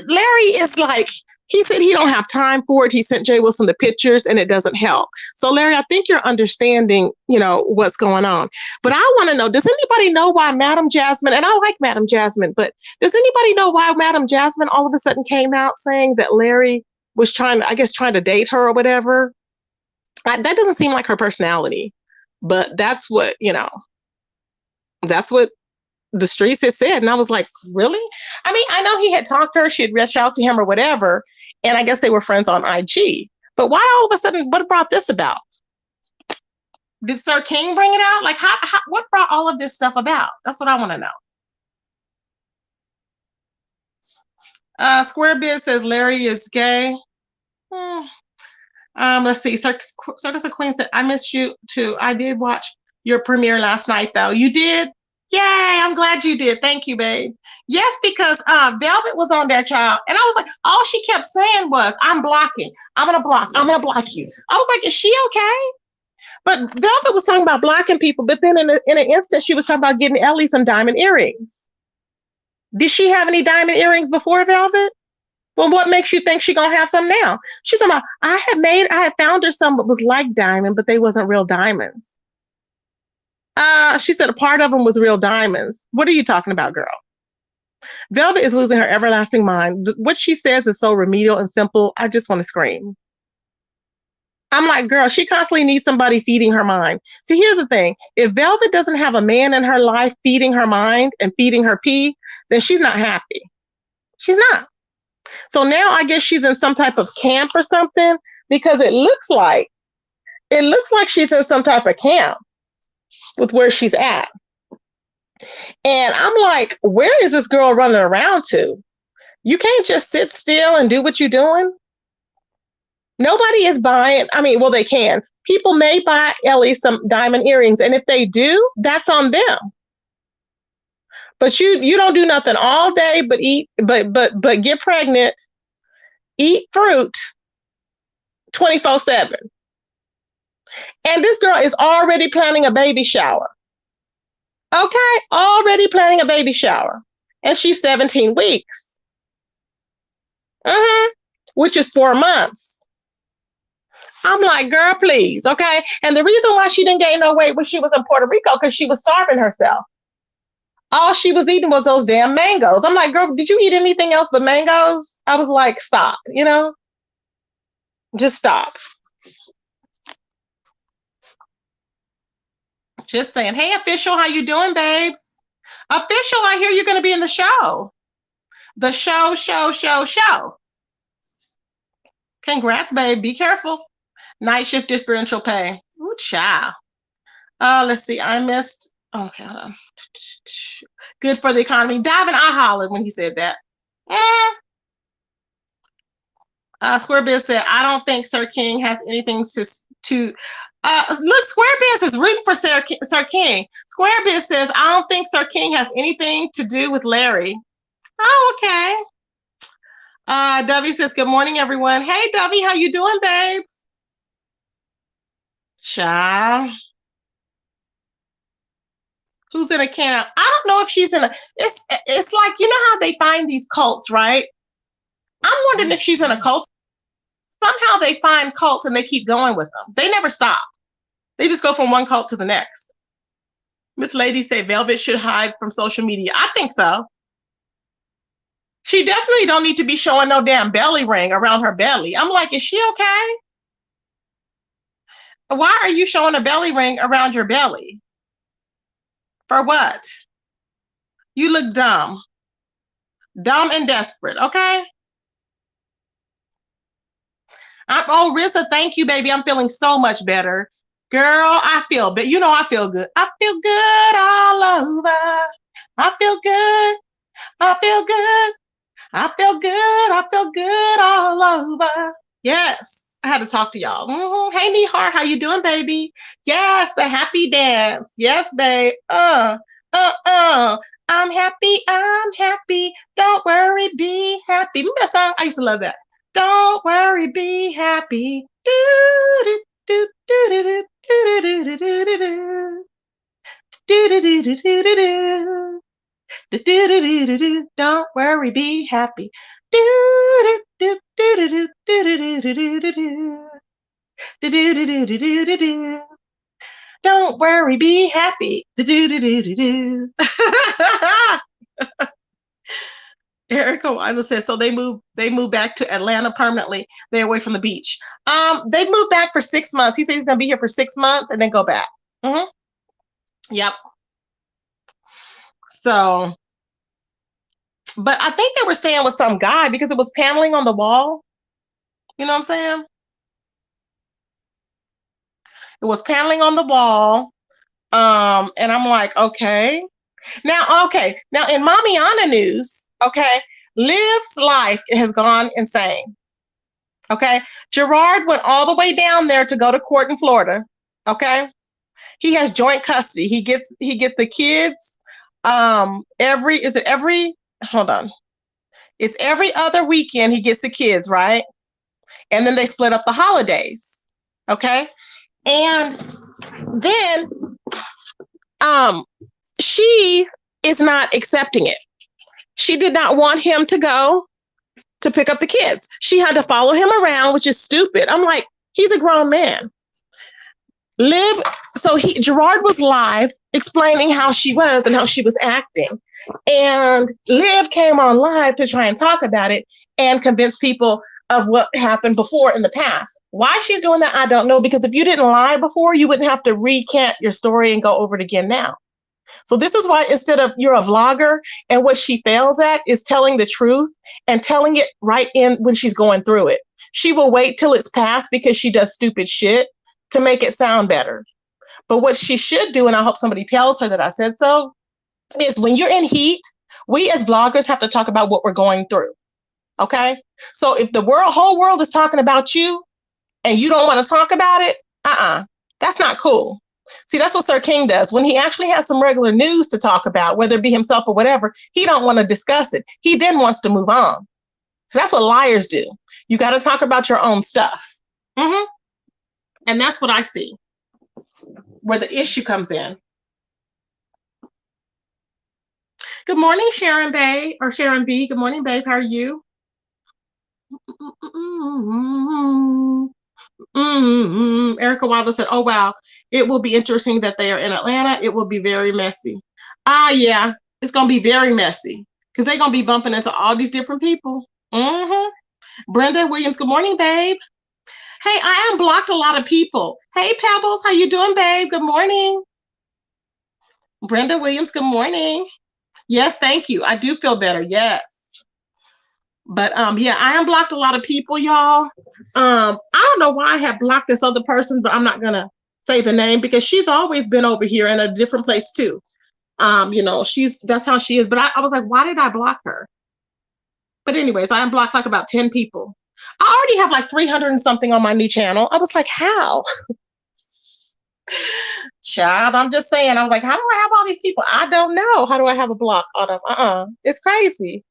Larry is like, he said he don't have time for it. He sent Jay Wilson the pictures and it doesn't help. So Larry, I think you're understanding, what's going on. But I want to know, does anybody know why Madam Jasmine, and I like Madam Jasmine, but does anybody know why Madam Jasmine all of a sudden came out saying that Larry was trying to date her or whatever? That doesn't seem like her personality, but that's what the streets had said. And I was like, really? I mean, I know he had talked to her, she had reached out to him or whatever. And I guess they were friends on IG. But why all of a sudden, what brought this about? Did Sir King bring it out? Like, what brought all of this stuff about? That's what I want to know. Square Biz says Larry is gay. Let's see. Circus of Queen said, I missed you too. I did watch your premiere last night, though. You did? Yay, I'm glad you did. Thank you, babe. Yes, because Velvet was on there, child. And I was like, all she kept saying was, I'm blocking. I'm going to block you. I was like, is she okay? But Velvet was talking about blocking people. But then in an instant, she was talking about getting Ellie some diamond earrings. Did she have any diamond earrings before, Velvet? Well, what makes you think she's going to have some now? She's talking about, I had found her some that was like diamond, but they wasn't real diamonds. She said a part of them was real diamonds. What are you talking about, girl? Velvet is losing her everlasting mind. What she says is so remedial and simple. I just want to scream. I'm like, girl, she constantly needs somebody feeding her mind. See, here's the thing. If Velvet doesn't have a man in her life feeding her mind and feeding her pee, then she's not happy. She's not. So now I guess she's in some type of camp or something, because it looks like she's in some type of camp with where she's at. And I'm like, where is this girl running around to? You can't just sit still and do what you're doing. Nobody is buying. I mean, well, they can. People may buy Ellie some diamond earrings, and if they do, that's on them. But you don't do nothing all day but eat, but get pregnant, eat fruit 24/7. And this girl is already planning a baby shower. Okay, already planning a baby shower. And she's 17 weeks. Which is 4 months. I'm like, girl, please, okay? And the reason why she didn't gain no weight when she was in Puerto Rico, because she was starving herself. All she was eating was those damn mangoes. I'm like, girl, did you eat anything else but mangoes? I was like, stop, just stop. Just saying, hey, Official, how you doing, babes? Official, I hear you're going to be in the show. The show. Congrats, babe. Be careful. Night shift differential pay. Ooh, child. Let's see. I missed. Okay. Good for the economy. Davin, I hollered when he said that. Square Biz said, I don't think Sir King has anything to look, Square Biz is rooting for Sir King. Square Biz says, I don't think Sir King has anything to do with Larry. Oh, okay. Dovey says, good morning, everyone. Hey, Dovey, how you doing, babes? Child. Who's in a camp? I don't know if she's in a, it's like, you know how they find these cults, right? I'm wondering if she's in a cult. Somehow they find cults and they keep going with them. They never stop. They just go from one cult to the next. Miss Lady said Velvet should hide from social media. I think so. She definitely don't need to be showing no damn belly ring around her belly. I'm like, is she okay? Why are you showing a belly ring around your belly? For what? You look dumb. Dumb and desperate, okay? Oh, Rissa, thank you, baby. I'm feeling so much better. Girl, I feel, but you know, I feel good. I feel good all over. I feel good. I feel good. I feel good. I feel good all over. Yes, I had to talk to y'all. Hey, Nihar, how you doing, baby? Yes, a happy dance. Yes, babe. I'm happy. I'm happy. Don't worry, be happy. Remember that song? I used to love that. Don't worry, be happy. Do do do do do do do do do do do. Do do do do do do do. Do, do, do, do, do, do. Don't worry, be happy. Do, do, do, do, do, do, do, do, do, do, do. Do, do, do, do, do, do, do, do. Don't worry, be happy. Do, do, do, do, do, do. Erica Weidel says so they moved back to Atlanta permanently. They're away from the beach. They moved back for 6 months. He said he's gonna be here for 6 months and then go back. Mm-hmm. Yep. So, but I think they were staying with some guy because it was paneling on the wall. You know what I'm saying? It was paneling on the wall. And I'm like, okay. Now in Mamiana news, okay, Liv's life has gone insane. Okay. Gerard went all the way down there to go to court in Florida. Okay. He has joint custody. He gets the kids. Every hold on. It's every other weekend he gets the kids, right? And then they split up the holidays. Okay. And then she is not accepting it. She did not want him to go to pick up the kids. She had to follow him around, which is stupid. I'm like, he's a grown man. Liv, so Gerard was live explaining how she was and how she was acting. And Liv came on live to try and talk about it and convince people of what happened before in the past. Why she's doing that, I don't know, because if you didn't lie before, you wouldn't have to recant your story and go over it again now. So this is why instead of you're a vlogger and what she fails at is telling the truth and telling it right in when she's going through it. She will wait till it's past because she does stupid shit to make it sound better. But what she should do, and I hope somebody tells her that I said so, is when you're in heat, we as vloggers have to talk about what we're going through. Okay? So if the whole world is talking about you and you don't want to talk about it, that's not cool. See, that's what Sir King does. When he actually has some regular news to talk about, whether it be himself or whatever, he don't want to discuss it. He then wants to move on. So that's what liars do. You got to talk about your own stuff. Mm-hmm. And that's what I see, where the issue comes in. Good morning, Sharon Bay, or Sharon B. Good morning, babe. How are you? Erica Wilder said, oh, wow. It will be interesting that they are in Atlanta. It will be very messy. Yeah. It's going to be very messy because they're going to be bumping into all these different people. Mm-hmm. Brenda Williams, good morning, babe. Hey, I unblocked a lot of people. Hey, Pebbles, how you doing, babe? Good morning. Brenda Williams, good morning. Yes, thank you. I do feel better. Yes. But yeah, I unblocked a lot of people, y'all. I don't know why I have blocked this other person, but I'm not gonna say the name because she's always been over here in a different place too. That's how she is. But I was like, why did I block her? But anyways, I unblocked like about 10 people. I already have like 300 and something on my new channel. I was like, how? Child, I'm just saying. I was like, how do I have all these people? I don't know. How do I have a block on them? It's crazy.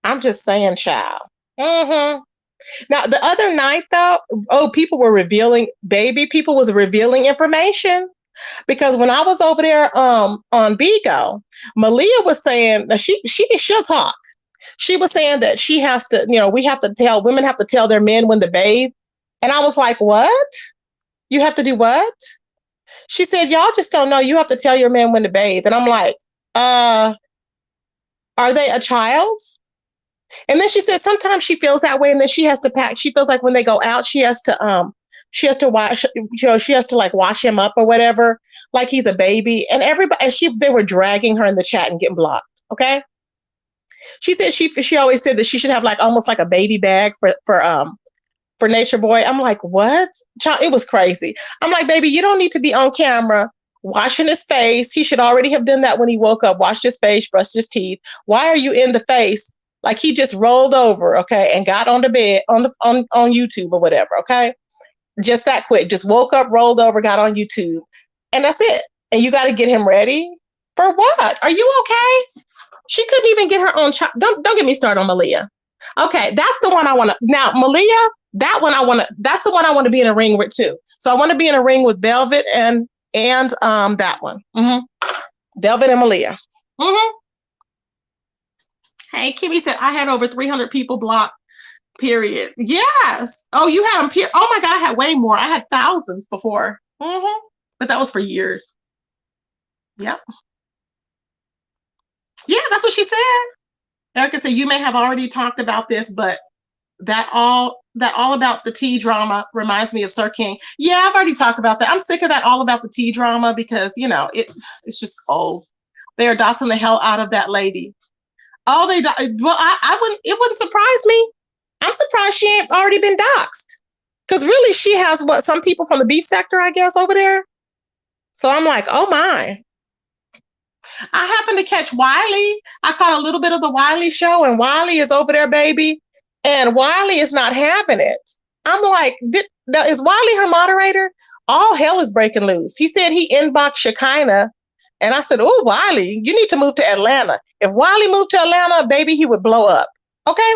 I'm just saying, child. Mm-hmm. Now the other night though, oh, people were revealing, baby, people was revealing information. Because when I was over there on Bigo, Malia was saying that she'll talk. She was saying that she has to, we have to tell women have to tell their men when to bathe. And I was like, what? You have to do what? She said, y'all just don't know. You have to tell your men when to bathe. And I'm like, uh, are they a child? And then she said sometimes she feels that way, and then she has to pack. She feels like when they go out, she has to wash, she has to like wash him up or whatever, like he's a baby. And everybody, and they were dragging her in the chat and getting blocked. Okay, she said she always said that she should have like almost like a baby bag for Nature Boy. I'm like, what? Child, it was crazy. I'm like, baby, you don't need to be on camera washing his face. He should already have done that when he woke up, washed his face, brushed his teeth. Why are you in the face? Like he just rolled over, okay, and got on the bed on YouTube or whatever, okay? Just that quick. Just woke up, rolled over, got on YouTube. And that's it. And you got to get him ready for what? Are you okay? She couldn't even get her own child. Don't get me started on Malia. Okay, that's the one I want to. Now, Malia, that one I want to. That's the one I want to be in a ring with too. So I want to be in a ring with Velvet and that one. Velvet and Malia. Hey, Kimmy said I had over 300 people blocked. Period. Yes. Oh, you had them. Oh my God, I had way more. I had thousands before. But that was for years. Yep. Yeah, that's what she said. Erica said you may have already talked about this, but that all about the tea drama reminds me of Sir King. Yeah, I've already talked about that. I'm sick of that all about the tea drama because it's just old. They are dossing the hell out of that lady. Oh, well, I wouldn't. It wouldn't surprise me. I'm surprised she ain't already been doxxed. Because really, she has what some people from the beef sector, I guess, over there. So I'm like, oh my. I happened to catch Wiley. I caught a little bit of the Wiley show, and Wiley is over there, baby. And Wiley is not having it. I'm like, is Wiley her moderator? All hell is breaking loose. He said he inboxed Shekinah. And I said, oh, Wiley, you need to move to Atlanta. If Wiley moved to Atlanta, baby, he would blow up. Okay.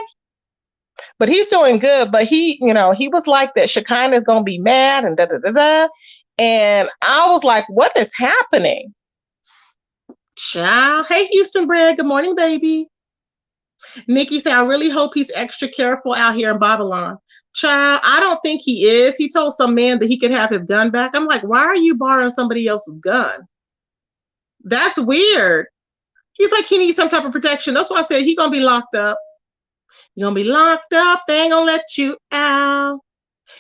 But he's doing good. But he was like that. Shekinah is going to be mad and da da da da. And I was like, what is happening? Child. Hey, Houston Bread. Good morning, baby. Nikki said, I really hope he's extra careful out here in Babylon. Child, I don't think he is. He told some man that he could have his gun back. I'm like, why are you borrowing somebody else's gun? That's weird. He's like, he needs some type of protection. That's why I said he's going to be locked up. You're going to be locked up. They ain't going to let you out.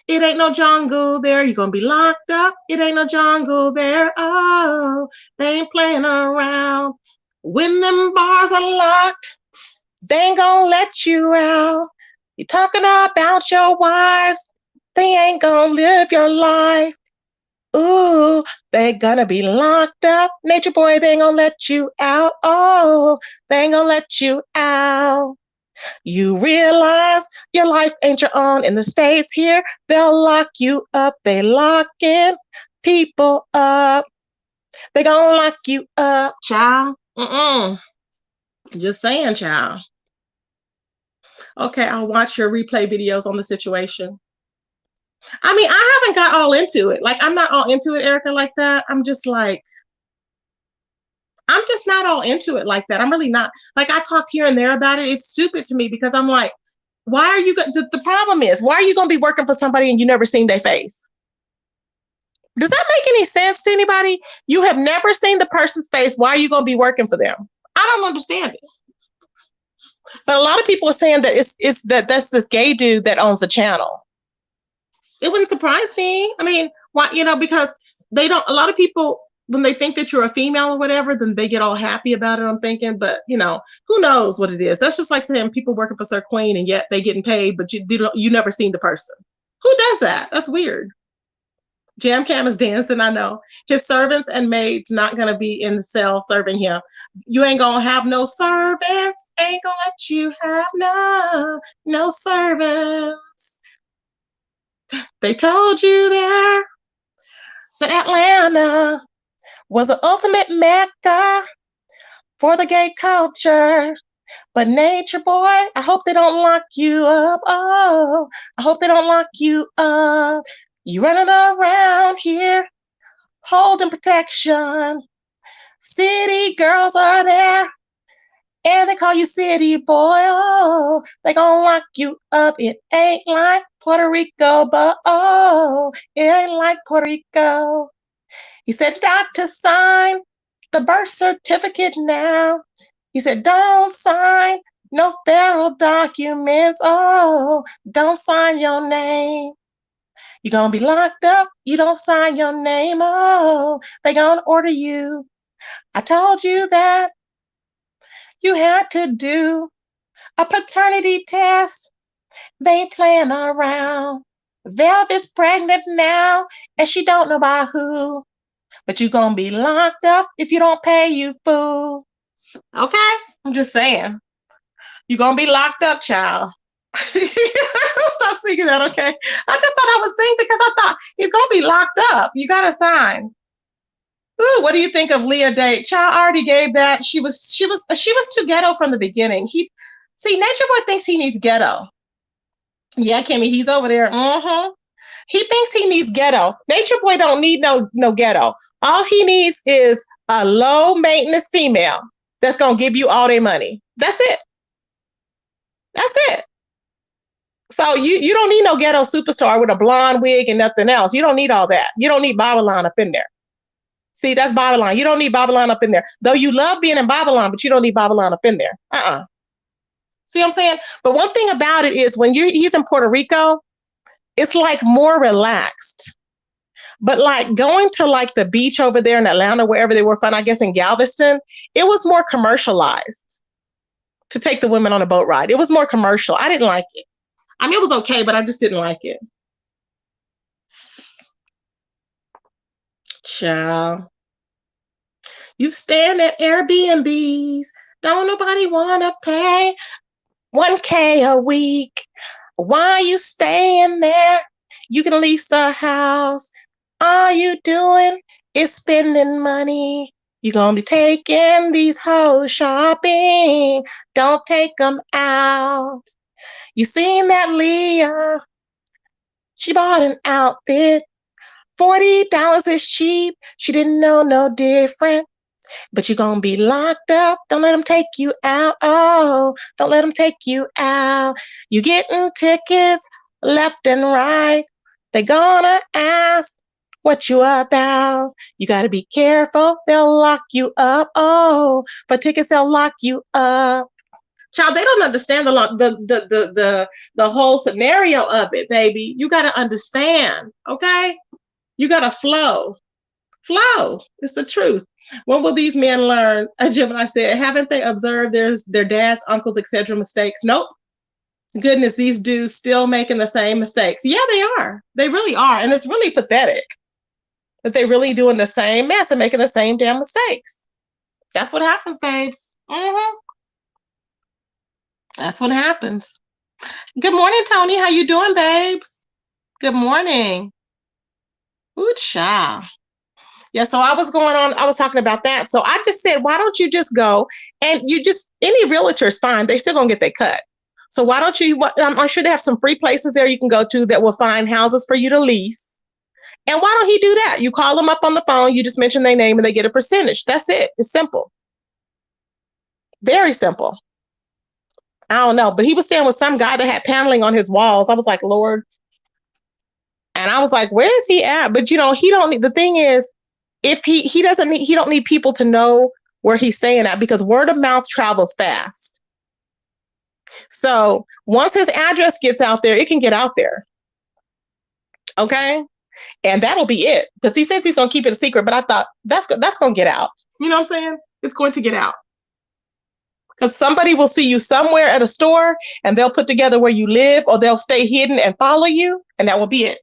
It ain't no jungle there. You're going to be locked up. It ain't no jungle there. Oh, they ain't playing around. When them bars are locked, they ain't going to let you out. You're talking about your wives. They ain't going to live your life. Ooh, they gonna be locked up. Nature Boy, they ain't gonna let you out. Oh, they ain't gonna let you out. You realize your life ain't your own in the States here. They'll lock you up. They locking people up. They gonna lock you up, child. Just saying, child. Okay, I'll watch your replay videos on the situation. I mean, I haven't got all into it. Like, I'm not all into it, Erica, like that. I'm just not all into it like that. I'm really not. Like, I talked here and there about it. It's stupid to me because I'm like, why are you the problem is, why are you going to be working for somebody and you never seen their face? Does that make any sense to anybody? You have never seen the person's face. Why are you going to be working for them? I don't understand it. But a lot of people are saying that that's this gay dude that owns the channel. It wouldn't surprise me. I mean, why? Because a lot of people, when they think that you're a female or whatever, then they get all happy about it. I'm thinking, but who knows what it is? That's just like saying people working for Sir Queen and yet they getting paid, but you never seen the person. Who does that? That's weird. Jam Cam is dancing. I know his servants and maids not gonna be in the cell serving him. You ain't gonna have no servants. Ain't gonna let you have no servants. They told you there that Atlanta was the ultimate mecca for the gay culture. But nature boy, I hope they don't lock you up. Oh, I hope they don't lock you up. You running around here holding protection. City girls are there and they call you city boy. Oh, they gonna lock you up. It ain't like Puerto Rico, but oh, it ain't like Puerto Rico. He said, doctor, sign the birth certificate now. He said, don't sign no federal documents. Oh, don't sign your name. You're going to be locked up. You don't sign your name. Oh, they going to order you. I told you that you had to do a paternity test. They ain't playing around. Velvet's pregnant now, and she don't know by who. But you gonna be locked up if you don't pay, you fool. Okay? I'm just saying. You gonna be locked up, child. Stop singing that, okay? I just thought I would sing because I thought he's gonna be locked up. You gotta sign. Ooh, what do you think of Leah Date? Child, I already gave that. She was too ghetto from the beginning. Nature Boy thinks he needs ghetto. Yeah, Kimmy, he's over there. Mm-hmm. He thinks he needs ghetto. Nature Boy don't need no ghetto. All he needs is a low maintenance female that's gonna give you all their money. That's it. That's it. So you don't need no ghetto superstar with a blonde wig and nothing else. You don't need all that. You don't need Babylon up in there. See, that's Babylon. You don't need Babylon up in there. Though you love being in Babylon, but you don't need Babylon up in there. See what I'm saying? But one thing about it is when he's in Puerto Rico, it's like more relaxed. But like going to like the beach over there in Atlanta, wherever they were fun, I guess in Galveston, it was more commercialized to take the women on a boat ride. It was more commercial. I didn't like it. I mean, it was okay, but I just didn't like it. Child. You stand at Airbnbs. Don't nobody want to pay $1K a week. Why you staying there? You can lease a house. All you doing is spending money. You gonna be taking these hoes shopping. Don't take them out. You seen that Leah? She bought an outfit. $40 is cheap. She didn't know no different. But you're going to be locked up. Don't let them take you out. Oh, don't let them take you out. You getting tickets left and right. They're going to ask what you about. You got to be careful. They'll lock you up. Oh, for tickets, they'll lock you up. Child, they don't understand the whole scenario of it, baby. You got to understand, okay? You got to flow. Flow. It's the truth. When will these men learn? Gemini said, haven't they observed their dads, uncles, etc. mistakes? Nope. Goodness, these dudes still making the same mistakes. Yeah, they are. They really are. And it's really pathetic that they really doing the same mess and making the same damn mistakes. That's what happens, babes. Mm-hmm. That's what happens. Good morning, Tony. How you doing, babes? Good morning. Ooh, child. Yeah, so I was talking about that. So I just said, why don't you just go and any realtor is fine. They're still going to get their cut. So why don't you, I'm sure they have some free places there you can go to that will find houses for you to lease. And why don't he do that? You call them up on the phone, you just mention their name and they get a percentage. That's it. It's simple. Very simple. I don't know, but he was staying with some guy that had paneling on his walls. I was like, Lord. And I was like, where is he at? But he don't need, the thing is, if he don't need people to know where he's staying at because word of mouth travels fast. So once his address gets out there, it can get out there. Okay. And that'll be it. Because he says he's going to keep it a secret, but I thought that's going to get out. You know what I'm saying? It's going to get out. Because somebody will see you somewhere at a store and they'll put together where you live or they'll stay hidden and follow you. And that will be it.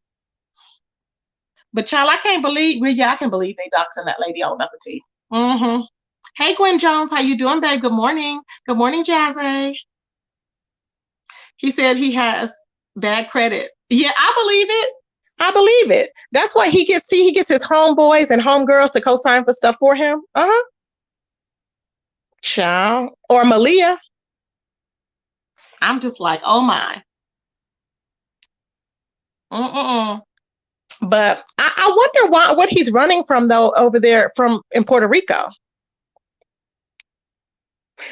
But child, I can believe they doxing that lady all about the tea. Mm-hmm. Hey, Gwen Jones, how you doing, babe? Good morning. Good morning, Jazzy. He said he has bad credit. Yeah, I believe it. That's why he gets his homeboys and homegirls to co-sign for stuff for him. Uh-huh. Child. Or Malia. I'm just like, oh my. Mm-mm. But I wonder what he's running from though over there from in Puerto Rico.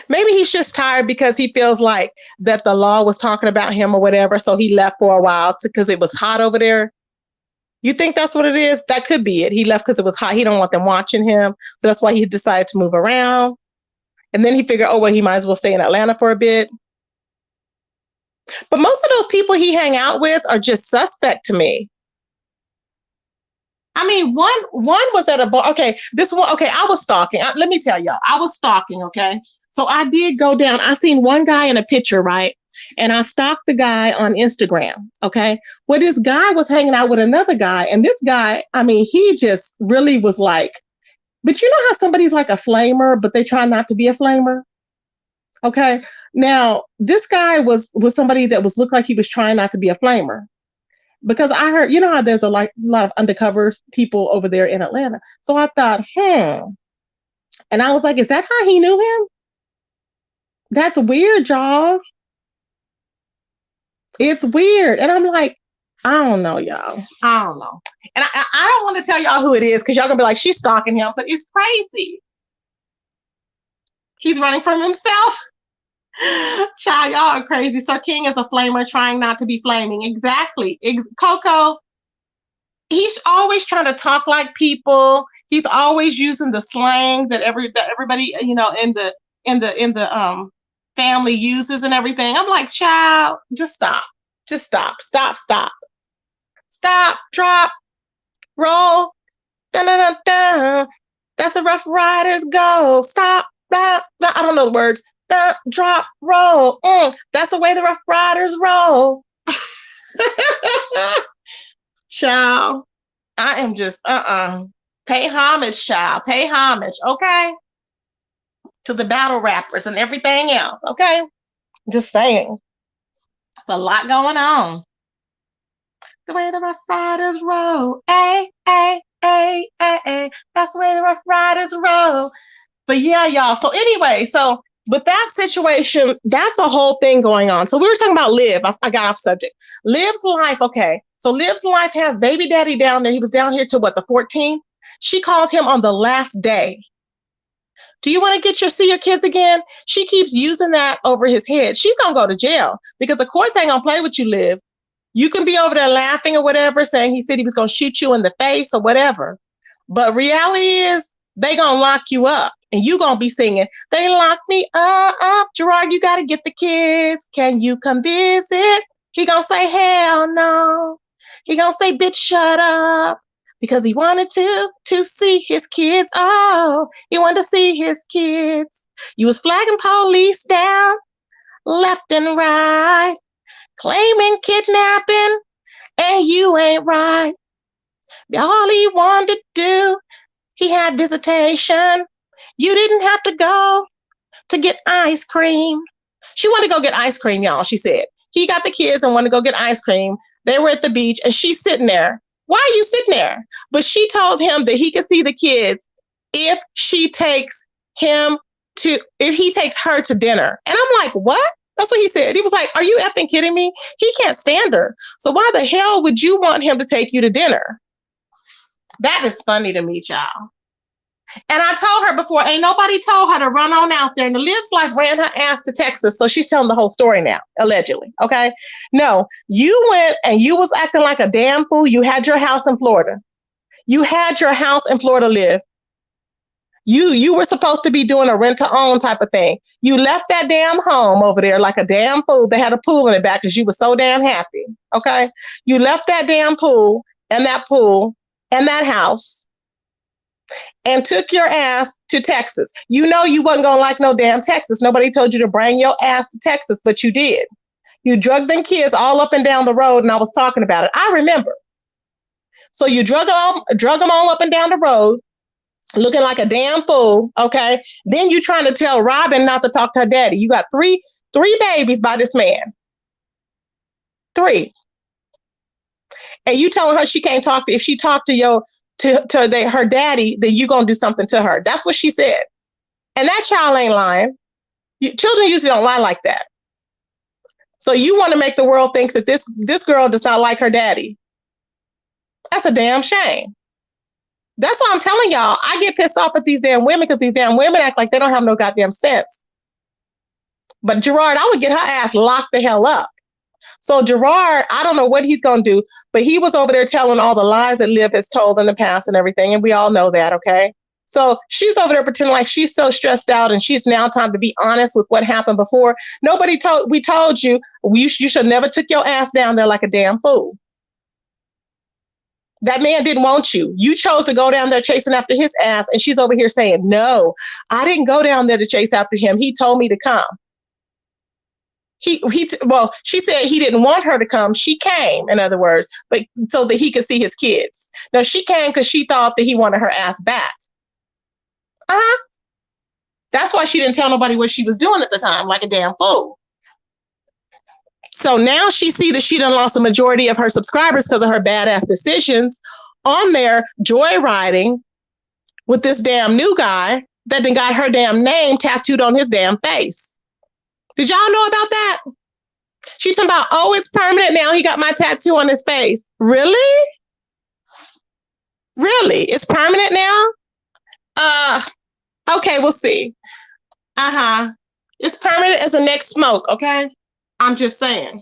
Maybe he's just tired because he feels like that the law was talking about him or whatever. So he left for a while because it was hot over there. You think that's what it is? That could be it. He left because it was hot. He don't want them watching him. So that's why he decided to move around. And then he figured, oh, well, he might as well stay in Atlanta for a bit. But most of those people he hang out with are just suspect to me. I mean, one was at a bar. Okay, this one. Okay, I was stalking. Let me tell y'all, I was stalking. Okay, so I did go down. I seen one guy in a picture, right? And I stalked the guy on Instagram. Okay, well, this guy was hanging out with another guy, and this guy, I mean, he just really was like. But you know how somebody's like a flamer, but they try not to be a flamer. Okay, now this guy was somebody that was looked like he was trying not to be a flamer because I heard, you know how there's lot of undercover people over there in Atlanta. So I thought, and I was like, is that how he knew him? That's weird, y'all. It's weird. And I'm like, I don't know, y'all. I don't know. And I don't want to tell y'all who it is because y'all gonna be like, she's stalking him, but it's crazy. He's running from himself. Child, y'all are crazy. Sir King is a flamer trying not to be flaming. Exactly. Coco, he's always trying to talk like people. He's always using the slang that everybody, you know, in the family uses and everything. I'm like, child, just stop. Just stop. Stop. Stop. Stop. Drop. Roll. Dun, dun, dun, dun. That's a Rough Riders go. Stop. I don't know the words. Drop, roll. That's the way the Rough Riders roll. Child, I am just, Pay homage, child. Pay homage, okay? To the battle rappers and everything else, okay? Just saying. There's a lot going on. The way the Rough Riders roll. Hey, hey, hey, hey, hey. That's the way the Rough Riders roll. But yeah, y'all. So anyway, so with that situation, that's a whole thing going on. So we were talking about Liv. I got off subject. Liv's life, okay. So Liv's life has baby daddy down there. He was down here to what, the 14th? She called him on the last day. Do you want to see your kids again? She keeps using that over his head. She's going to go to jail because the courts ain't going to play with you, Liv. You can be over there laughing or whatever, saying he said he was going to shoot you in the face or whatever. But reality is they going to lock you up. And you gonna be singing, they locked me up. Gerard, you gotta get the kids. Can you come visit? He gonna say, hell no. He gonna say, bitch, shut up. Because he wanted to see his kids. Oh, he wanted to see his kids. You was flagging police down, left and right, claiming kidnapping, and you ain't right. All he wanted to do, he had visitation. You didn't have to go to get ice cream. She wanted to go get ice cream, y'all, she said. He got the kids and wanted to go get ice cream. They were at the beach and she's sitting there. Why are you sitting there? But she told him that he could see the kids if he takes her to dinner. And I'm like, what? That's what he said. He was like, are you effing kidding me? He can't stand her. So why the hell would you want him to take you to dinner? That is funny to me, child. And I told her before, ain't nobody told her to run on out there. And the Liv's life ran her ass to Texas. So she's telling the whole story now, allegedly. Okay. No, you went and you was acting like a damn fool. You had your house in Florida. You had your house in Florida, Liv. You were supposed to be doing a rent to own type of thing. You left that damn home over there like a damn fool. They had a pool in the back because you were so damn happy. Okay. You left that damn pool and that house and took your ass to Texas. You know you wasn't going to like no damn Texas. Nobody told you to bring your ass to Texas, but you did. You drugged them kids all up and down the road, and I was talking about it. I remember. So you drug them all up and down the road, looking like a damn fool, okay? Then you trying to tell Robin not to talk to her daddy. You got three babies by this man. 3. And you telling her she can't talk to, if she talked to her daddy, then you gonna do something to her. That's what she said. And that child ain't lying. Children usually don't lie like that. So you want to make the world think that this girl does not like her daddy. That's a damn shame. That's why I'm telling y'all, I get pissed off at these damn women because these damn women act like they don't have no goddamn sense. But Gerard, I would get her ass locked the hell up. So Gerard, I don't know what he's going to do, but he was over there telling all the lies that Liv has told in the past and everything. And we all know that, okay? So she's over there pretending like she's so stressed out and she's now time to be honest with what happened before. We told you, you should never took your ass down there like a damn fool. That man didn't want you. You chose to go down there chasing after his ass. And she's over here saying, no, I didn't go down there to chase after him. He told me to come. Well, she said he didn't want her to come. She came, in other words, but so that he could see his kids. Now she came because she thought that he wanted her ass back. That's why she didn't tell nobody what she was doing at the time, like a damn fool. So now she see that she done lost a majority of her subscribers because of her badass decisions on there joyriding with this damn new guy that then got her damn name tattooed on his damn face. Did y'all know about that? She's talking about, oh, it's permanent now. He got my tattoo on his face. Really? Really? It's permanent now? Okay, we'll see. It's permanent as a next smoke, okay? I'm just saying.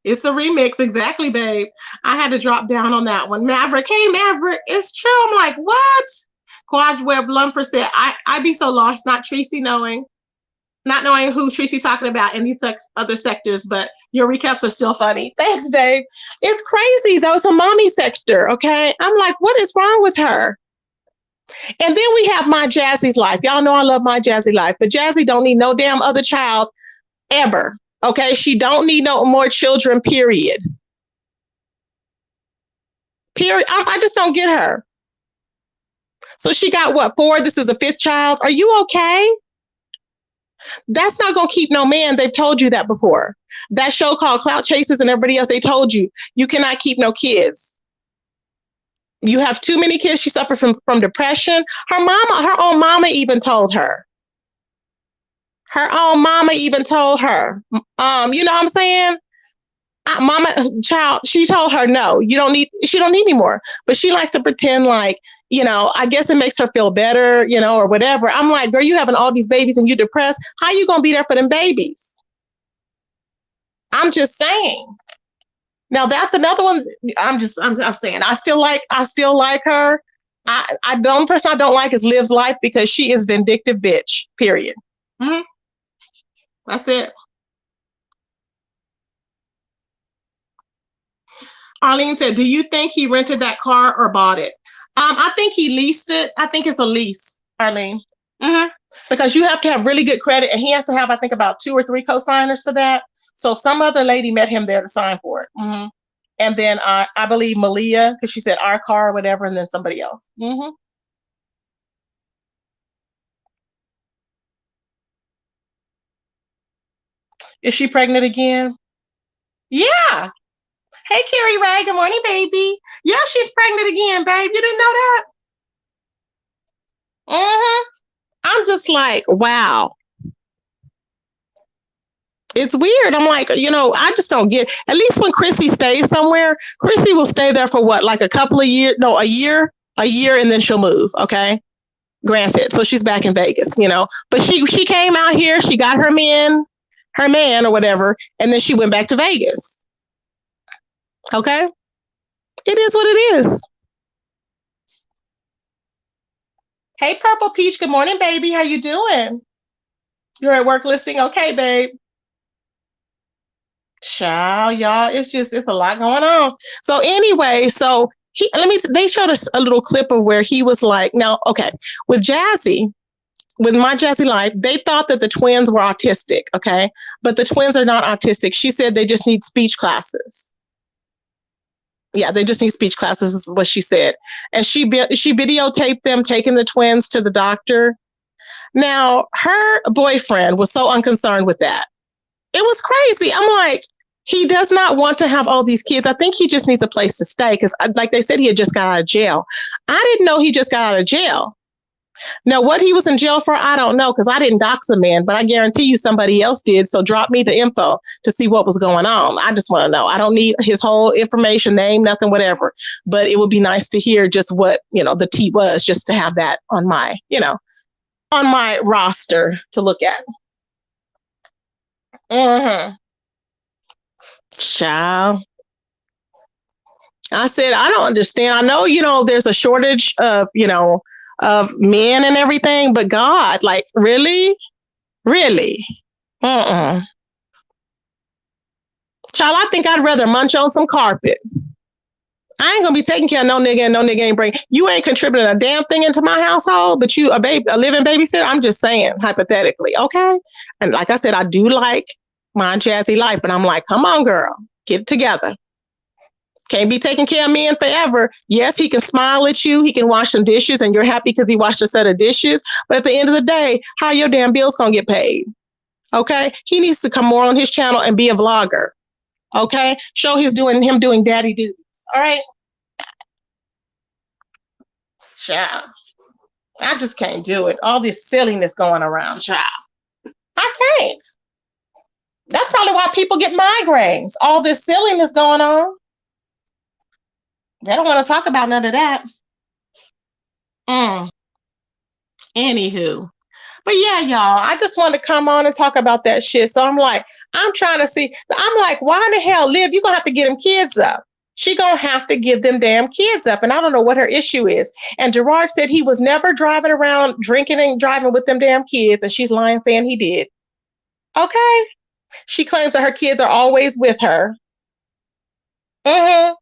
It's a remix, exactly, babe. I had to drop down on that one. Maverick, hey, Maverick, it's true. I'm like, what? Quad Web Lumper said, I'd be so lost, not knowing who Tracy's talking about in these other sectors, but your recaps are still funny. Thanks, babe. It's crazy, though. It's a mommy sector, okay? I'm like, what is wrong with her? And then we have My Jazzy's Life. Y'all know I love My Jazzy Life, but Jazzy don't need no damn other child ever, okay? She don't need no more children, period. Period. I just don't get her. So she got what, 4? This is the 5th child. Are you okay? That's not going to keep no man. They've told you that before. That show called Clout Chasers and everybody else, they told you, you cannot keep no kids. You have too many kids. She suffered from depression. Her own mama even told her. Her own mama even told her. You know what I'm saying? She told her, no, she don't need any more. But she likes to pretend like, I guess it makes her feel better, or whatever. I'm like, girl, you having all these babies and you depressed. How you going to be there for them babies? I'm just saying. Now that's another one. I'm saying I still like her. The only person I don't like is Liv's Life because she is vindictive bitch, period. Mm-hmm. That's it. Arlene said, do you think he rented that car or bought it? I think he leased it. I think it's a lease, Arlene. Mm-hmm. Because you have to have really good credit, and he has to have, I think, about 2 or 3 co-signers for that. So some other lady met him there to sign for it. Mm-hmm. And then I believe Malia, because she said our car or whatever, and then somebody else. Mm-hmm. Is she pregnant again? Yeah. Hey, Carrie Ray. Good morning, baby. Yeah, she's pregnant again, babe. You didn't know that? Mm-hmm. I'm just like, wow. It's weird. I'm like, I just don't get. At least when Chrissy stays somewhere, Chrissy will stay there for what, like a couple of years? No, a year, and then she'll move. Okay, granted. So she's back in Vegas, But she came out here. She got her man or whatever, and then she went back to Vegas. Okay, it is what it is. Hey, Purple Peach. Good morning, baby. How you doing? You're at work listening. Okay, babe. Child, y'all, it's a lot going on. So anyway, they showed us a little clip of where he was like, now, okay, with Jazzy, with My Jazzy Life, they thought that the twins were autistic, okay? But the twins are not autistic. She said they just need speech classes. Yeah, they just need speech classes, is what she said. And she videotaped them taking the twins to the doctor. Now, her boyfriend was so unconcerned with that. It was crazy. I'm like, he does not want to have all these kids. I think he just needs a place to stay because, like they said, he had just got out of jail. I didn't know he just got out of jail. Now, what he was in jail for, I don't know because I didn't dox a man, but I guarantee you somebody else did. So drop me the info to see what was going on. I just want to know. I don't need his whole information, name, nothing, whatever. But it would be nice to hear just what, the tea was, just to have that on my, on my roster to look at. Mm-hmm. Child. I said, I don't understand. I know, there's a shortage of men and everything, but God, like, really? Really? Uh-uh. Child, I think I'd rather munch on some carpet. I ain't gonna be taking care of no nigga and no nigga ain't bring. You ain't contributing a damn thing into my household, but you a living babysitter. I'm just saying, hypothetically, okay? And like I said, I do like my jazzy life, but I'm like, come on, girl, get it together. Can't be taking care of men forever. Yes, he can smile at you. He can wash some dishes and you're happy because he washed a set of dishes. But at the end of the day, how are your damn bills going to get paid? Okay. He needs to come more on his channel and be a vlogger. Okay. Show him doing daddy duties. All right. Child. I just can't do it. All this silliness going around, child. I can't. That's probably why people get migraines. All this silliness going on. They don't want to talk about none of that. Anywho. But yeah, y'all, I just want to come on and talk about that shit. So I'm like, I'm trying to see. I'm like, why the hell, Liv, you're going to have to get them kids up. She going to have to give them damn kids up. And I don't know what her issue is. And Gerard said he was never driving around drinking and driving with them damn kids. And she's lying saying he did. Okay. She claims that her kids are always with her. Mm-hmm.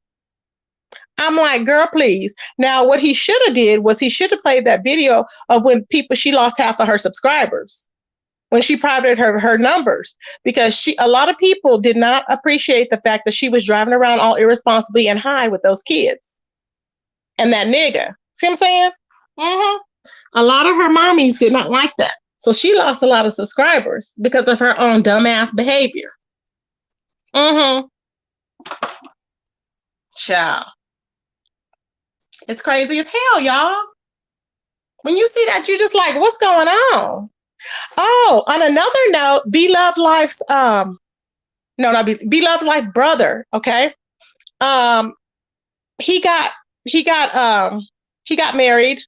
I'm like, girl, please. Now, what he should have did was he should have played that video of when she lost half of her subscribers, when she privated her numbers, because a lot of people did not appreciate the fact that she was driving around all irresponsibly and high with those kids and that nigga. See what I'm saying? Mm-hmm. A lot of her mommies did not like that. So she lost a lot of subscribers because of her own dumbass behavior. Mm-hmm. Ciao. It's crazy as hell, y'all. When you see that, you're just like, what's going on? Oh, on another note, Beloved Life's Beloved Life brother, okay? He got married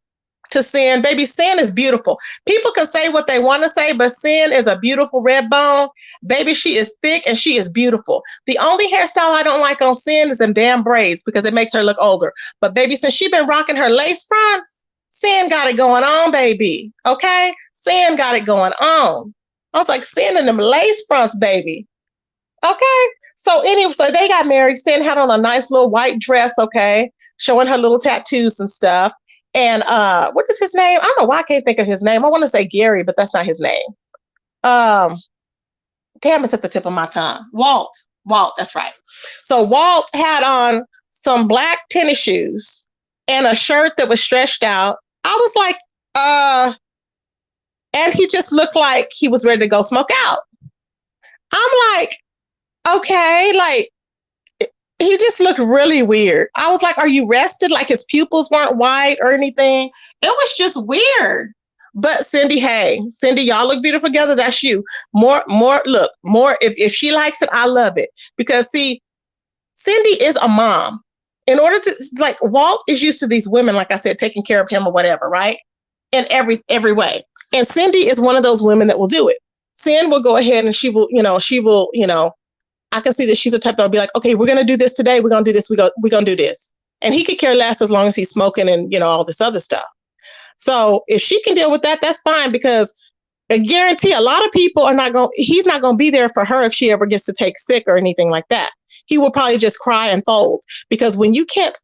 to Sin. Baby, Sin is beautiful. People can say what they want to say, but Sin is a beautiful red bone. Baby, she is thick and she is beautiful. The only hairstyle I don't like on Sin is them damn braids because it makes her look older. But baby, since she been rocking her lace fronts, Sin got it going on, baby. Okay? Sin got it going on. I was like, Sin in them lace fronts, baby. Okay? So anyway, so they got married. Sin had on a nice little white dress, okay? Showing her little tattoos and stuff. And what is his name? I don't know why I can't think of his name. I want to say Gary, but that's not his name. Damn, it's at the tip of my tongue. Walt, that's right. So Walt had on some black tennis shoes and a shirt that was stretched out. I was like, and he just looked like he was ready to go smoke out. I'm like, okay, like, he just looked really weird. I was like, are you rested? Like his pupils weren't white or anything. It was just weird. But Cindy, hey, Cindy, y'all look beautiful together. That's you. More, if she likes it, I love it. Because see, Cindy is a mom. In order to, like, Walt is used to these women, like I said, taking care of him or whatever, right? In every way. And Cindy is one of those women that will do it. Sin will go ahead and she will, I can see that she's the type that will be like, okay, we're going to do this today. We're going to do this. We're going to do this. And he could care less as long as he's smoking and, all this other stuff. So if she can deal with that, that's fine, because I guarantee a lot of people he's not going to be there for her if she ever gets to take sick or anything like that. He will probably just cry and fold, because when you can't,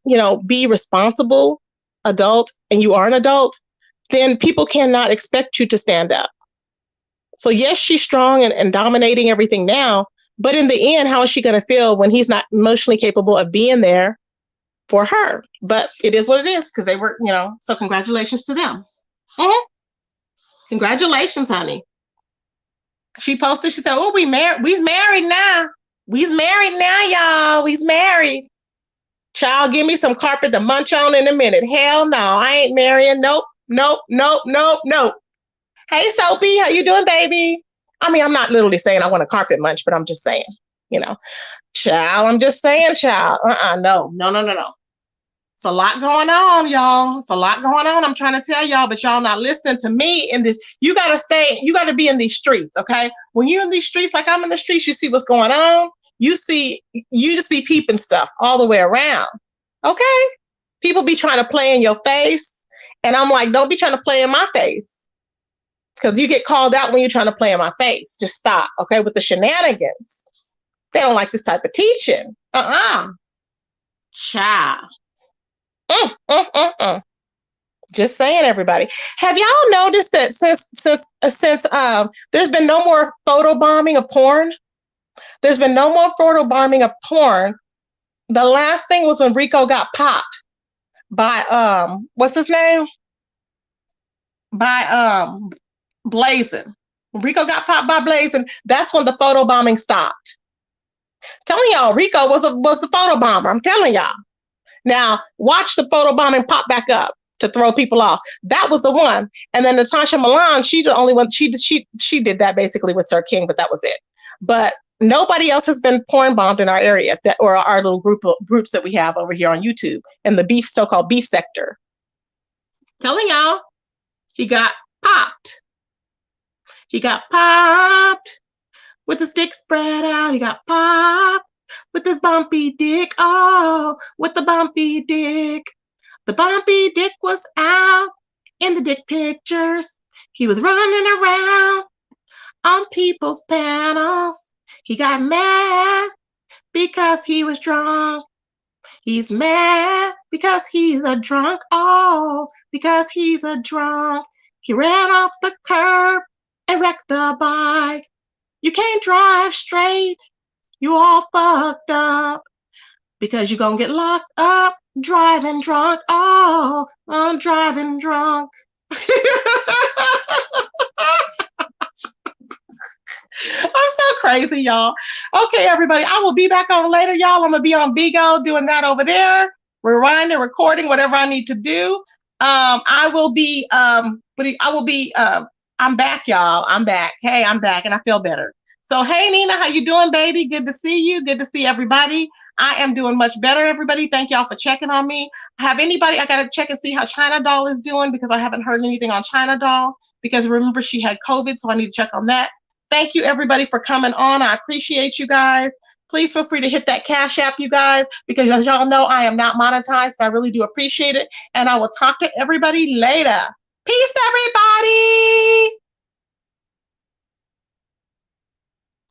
be responsible adult and you are an adult, then people cannot expect you to stand up. So yes, she's strong and dominating everything now. But in the end, how is she going to feel when he's not emotionally capable of being there for her? But it is what it is, because they were, so congratulations to them. Mm-hmm. Congratulations, honey. She posted, she said, oh, we's married now. We's married now, y'all. We's married. Child, give me some carpet to munch on in a minute. Hell no, I ain't marrying. Nope. Nope, nope, nope, nope. Hey, Sophie, how you doing, baby? I mean, I'm not literally saying I want a carpet munch, but I'm just saying, you know, child. I'm just saying, child. No, no, no, no, no. It's a lot going on, y'all. It's a lot going on. I'm trying to tell y'all, but y'all not listening to me in this. You gotta stay, you gotta be in these streets, okay? When you're in these streets, like I'm in the streets, you see what's going on. You just be peeping stuff all the way around. Okay? People be trying to play in your face. And I'm like, don't be trying to play in my face. Because you get called out when you're trying to play in my face. Just stop, okay? With the shenanigans. They don't like this type of teaching. Child. Just saying, everybody. Have y'all noticed that since there's been no more photo bombing of porn? There's been no more photo bombing of porn. The last thing was when Rico got popped by what's his name? By Blazing. When Rico got popped by Blazing, that's when the photo bombing stopped. Telling y'all, Rico was the photo bomber. I'm telling y'all. Now watch the photo bombing pop back up to throw people off. That was the one. And then Natasha Milan, she the only one. She did that basically with Sir King, but that was it. But nobody else has been porn bombed in our area or our little groups that we have over here on YouTube in the so-called beef sector. Telling y'all, he got popped. He got popped with his dick spread out. He got popped with his bumpy dick. Oh, with the bumpy dick. The bumpy dick was out in the dick pictures. He was running around on people's panels. He got mad because he was drunk. He's mad because he's a drunk. Oh, because he's a drunk. He ran off the curb and wrecked the bike. You can't drive straight. You all fucked up because you're going to get locked up driving drunk. Oh, I'm driving drunk. I'm so crazy, y'all. Okay, everybody. I will be back on later, y'all. I'm gonna be on Bigo doing that over there, rewinding, recording, whatever I need to do. I will be I'm back, y'all. I'm back. Hey, I'm back and I feel better. So hey Nina, how you doing, baby? Good to see you. Good to see everybody. I am doing much better, everybody. Thank y'all for checking on me. Have anybody, I gotta check and see how China Doll is doing because I haven't heard anything on China Doll because remember she had COVID, so I need to check on that. Thank you, everybody, for coming on. I appreciate you guys. Please feel free to hit that Cash App, you guys, because as y'all know, I am not monetized. I really do appreciate it. And I will talk to everybody later. Peace, everybody.